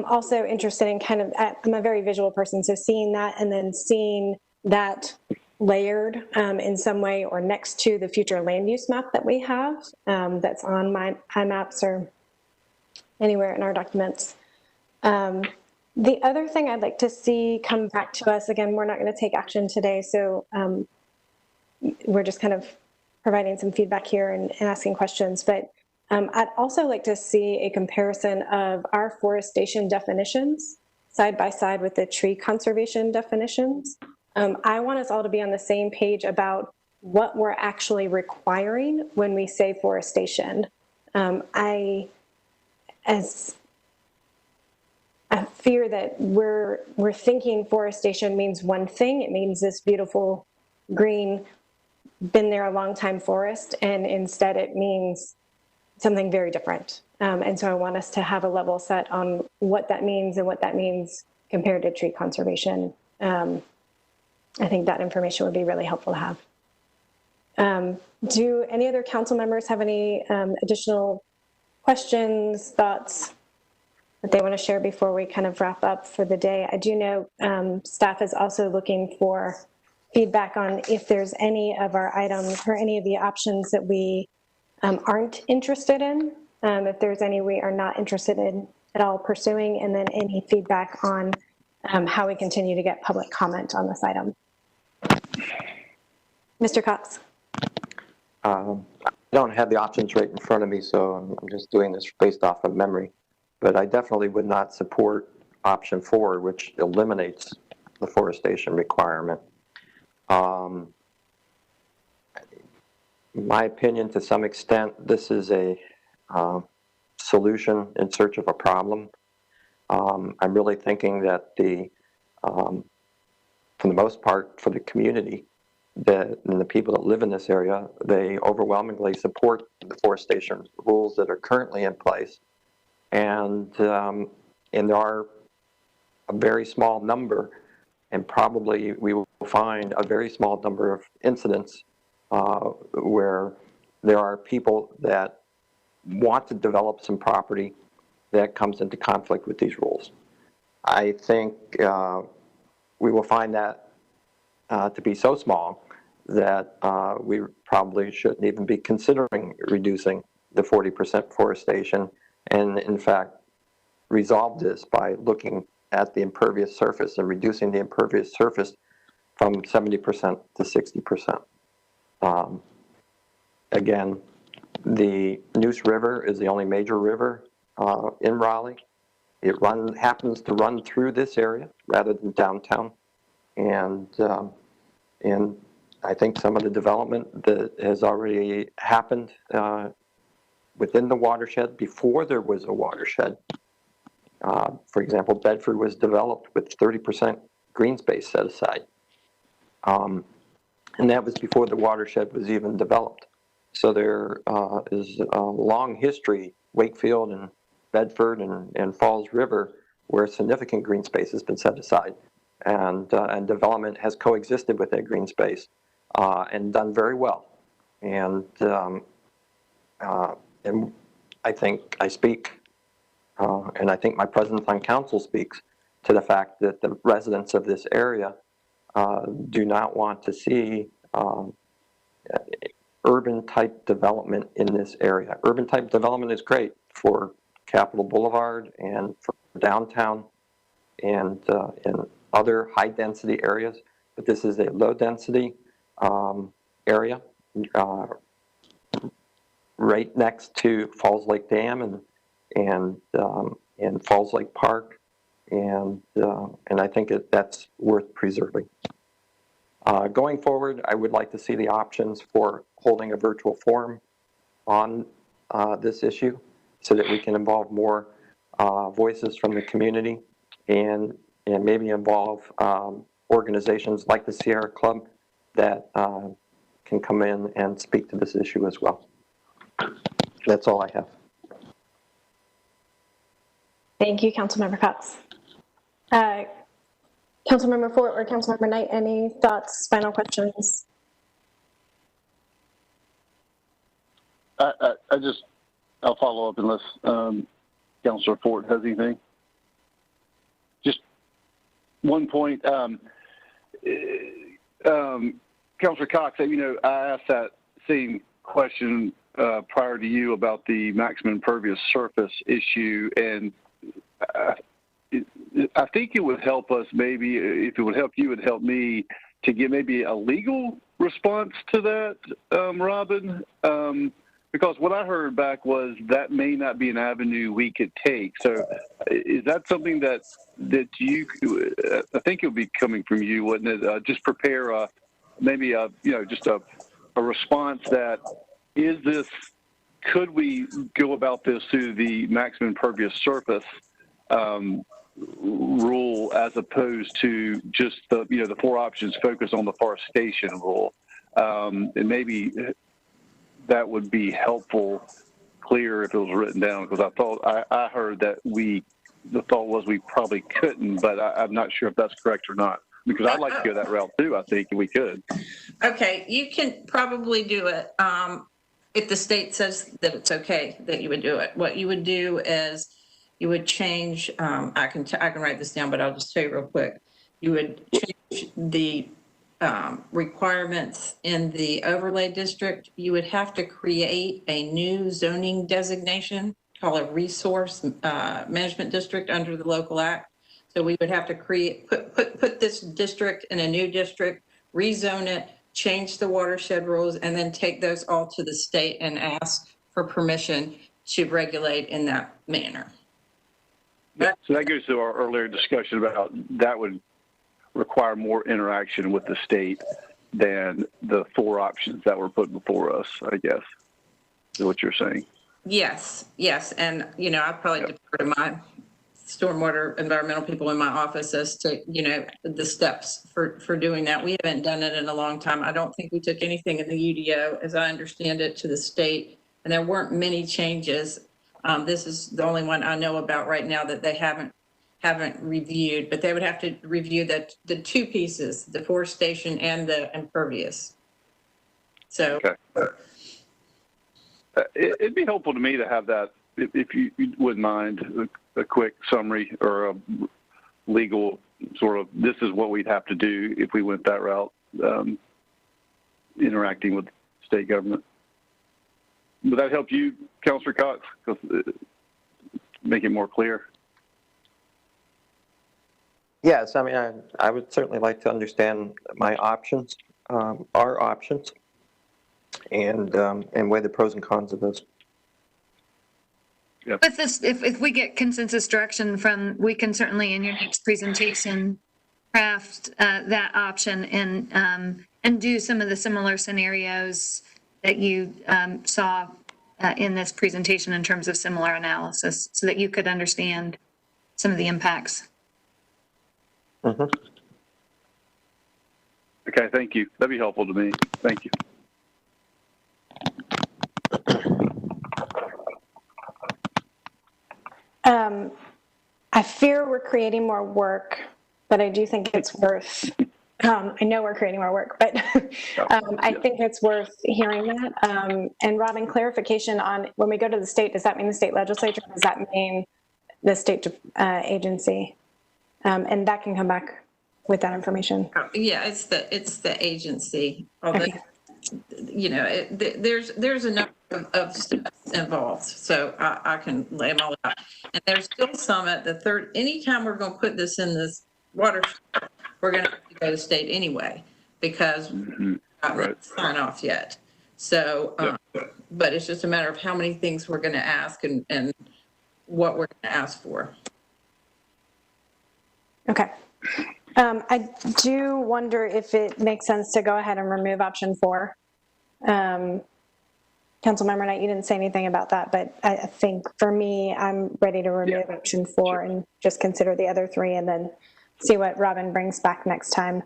also interested in I'm a very visual person, so seeing that and then seeing that layered in some way or next to the future land use map that we have that's on my iMaps or anywhere in our documents. The other thing I'd like to see come back to us, again, we're not going to take action today, so we're just kind of providing some feedback here and asking questions, but I'd also like to see a comparison of our forestation definitions side by side with the tree conservation definitions. I want us all to be on the same page about what we're actually requiring when we say forestation. I fear that we're thinking forestation means one thing. It means this beautiful green, been there a long time forest, and instead it means something very different. And so I want us to have a level set on what that means and what that means compared to tree conservation. I think that information would be really helpful to have. Do any other council members have any additional questions, thoughts that they want to share before we kind of wrap up for the day? I do know staff is also looking for feedback on if there's any of our items or any of the options that we aren't interested in, if there's any we are not interested in at all pursuing, and then any feedback on how we continue to get public comment on this item. Mr. Cox. I don't have the options right in front of me, so I'm just doing this based off of memory. But I definitely would not support option 4, which eliminates the forestation requirement. In my opinion, to some extent, this is a solution in search of a problem. I'm really thinking that for the most part, for the community, and the people that live in this area, they overwhelmingly support the forestation rules that are currently in place. And there are a very small number, and probably we will find a very small number of incidents where there are people that want to develop some property that comes into conflict with these rules. I think we will find that to be so small that we probably shouldn't even be considering reducing the 40% forestation, and in fact resolve this by looking at the impervious surface and reducing the impervious surface from 70% to 60%. Again, the Neuse River is the only major river in Raleigh. It happens to run through this area rather than downtown, and I think some of the development that has already happened within the watershed before there was a watershed. For example, Bedford was developed with 30% green space set aside. And that was before the watershed was even developed. So there is a long history, Wakefield and Bedford and Falls River, where significant green space has been set aside. And development has coexisted with that green space. and done very well. And I think I speak, and I think my presence on council speaks to the fact that the residents of this area do not want to see urban type development in this area. Urban type development is great for Capitol Boulevard and for downtown and other high density areas, but this is a low density area right next to Falls Lake Dam and Falls Lake Park, and I think that's worth preserving. Going forward, I would like to see the options for holding a virtual forum on this issue so that we can involve more voices from the community and maybe involve organizations like the Sierra Club that can come in and speak to this issue as well. That's all I have. Thank you, Councilmember Cox. Councilmember Fort or Councilmember Knight, any thoughts, final questions? I'll follow up unless Councilor Fort has anything. Just one point, Councilor Cox, I asked that same question prior to you about the maximum impervious surface issue, and I think it would help us, maybe if it would help you, it would help me to get maybe a legal response to that, Robin, because what I heard back was that may not be an avenue we could take. So is that something that you, I think it would be coming from you, wouldn't it? Just prepare maybe just a response that is this, could we go about this through the maximum impervious surface rule as opposed to just the four options focus on the forestation rule, and maybe that would be helpful, clear if it was written down, because I heard that the thought was we probably couldn't, but I'm not sure if that's correct or not, because I'd like to go that route too. I think we could. Okay, you can probably do it if the state says that it's okay that you would do it. What you would do is you would change, I can write this down, but I'll just tell you real quick. You would change the requirements in the overlay district. You would have to create a new zoning designation called a resource management district under the local act. So we would have to put this district in a new district, rezone it, change the watershed rules, and then take those all to the state and ask for permission to regulate in that manner. So that goes to our earlier discussion about that would require more interaction with the state than the four options that were put before us, I guess, is what you're saying. Yes. And, I probably defer to my stormwater environmental people in my office as to, the steps for doing that. We haven't done it in a long time. I don't think we took anything in the UDO, as I understand it, to the state, and there weren't many changes. This is the only one I know about right now that they haven't reviewed, but they would have to review the two pieces, the forestation and the impervious. So okay. It'd be helpful to me to have that, if you wouldn't mind, a quick summary or a legal sort of, this is what we'd have to do if we went that route, interacting with state government. Would that help you, Councilor Cox, make it more clear? Yes, I mean, I would certainly like to understand my options, our options, and weigh the pros and cons of those. Yep. With this, if we get consensus direction we can certainly in your next presentation craft that option and do some of the similar scenarios that you saw in this presentation in terms of similar analysis, so that you could understand some of the impacts. Mm-hmm. Okay, thank you. That'd be helpful to me. Thank you. I fear we're creating more work, but I do think it's worth I know we're creating more work, but I think it's worth hearing that. And Robin, clarification on when we go to the state, does that mean the state legislature? Does that mean the state agency? And that can come back with that information. Yeah, it's the agency. Although, you know, there's a number of steps involved, so I can lay them all out. And there's still some at the third. Anytime we're going to put this in this water, we're going to have to go to state anyway because we're not ready to sign off yet. So, but it's just a matter of how many things we're going to ask and what we're going to ask for. Okay. I do wonder if it makes sense to go ahead and remove option 4. Councilmember Knight, you didn't say anything about that, but I think for me, I'm ready to remove option 4 and just consider the other 3 and then see what Robin brings back next time.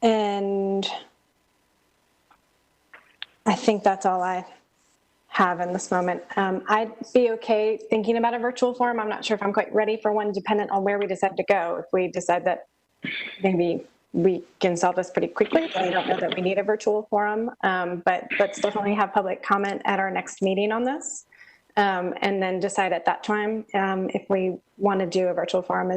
And I think that's all I have in this moment. I'd be okay thinking about a virtual forum. I'm not sure if I'm quite ready for one, dependent on where we decide to go. If we decide that maybe we can solve this pretty quickly, I don't know that we need a virtual forum, but let's definitely have public comment at our next meeting on this, and then decide at that time if we want to do a virtual forum.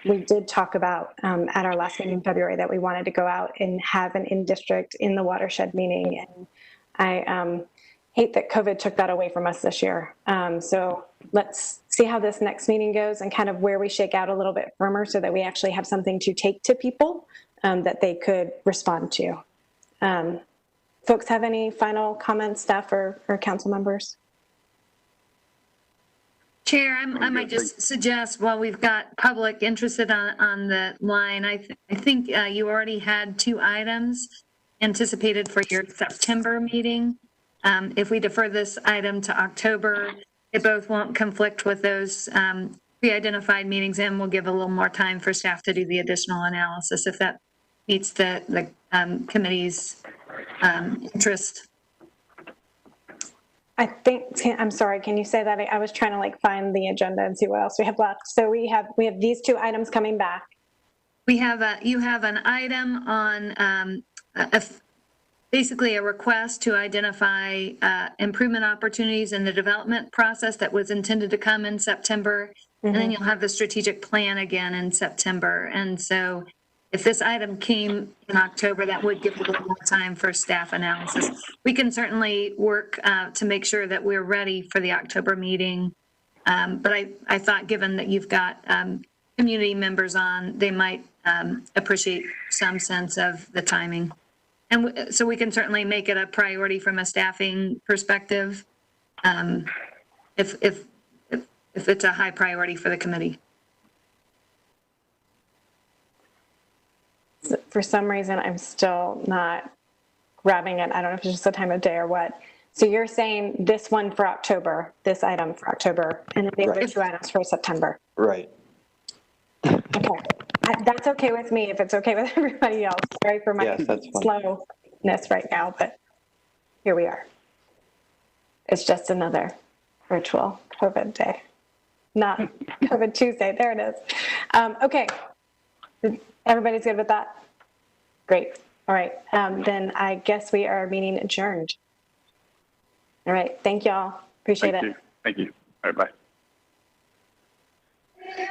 We did talk about at our last meeting in February that we wanted to go out and have an in-district, in the watershed meeting, and I hate that COVID took that away from us this year. So let's see how this next meeting goes and kind of where we shake out a little bit firmer so that we actually have something to take to people that they could respond to. Folks have any final comments, staff or council members? Chair, I might just suggest while we've got public interested on the line, I think you already had 2 items anticipated for your September meeting. If we defer this item to October, it both won't conflict with those pre-identified meetings, and we'll give a little more time for staff to do the additional analysis if that meets the committee's interest. I think, I'm sorry, can you say that? I was trying to find the agenda and see what else we have left. So we have these 2 items coming back. We have you have an item on basically a request to identify improvement opportunities in the development process that was intended to come in September. And then you'll have the strategic plan again in September. And so if this item came in October, that would give a little more time for staff analysis. We can certainly work to make sure that we're ready for the October meeting. But I thought given that you've got community members on, they might appreciate some sense of the timing. And so we can certainly make it a priority from a staffing perspective if it's a high priority for the committee. For some reason, I'm still not grabbing it. I don't know if it's just the time of day or what. So you're saying this one for October, this item for October, and then the other 2 items for September. Right. Okay. That's okay with me if it's okay with everybody else. Sorry for my slowness right now, but here we are. It's just another virtual COVID day, not COVID Tuesday. There it is. Okay. Everybody's good with that? Great. All right. Then I guess we are meeting adjourned. All right. Thank y'all. Appreciate it. Thank you. All right. Bye. Thank you.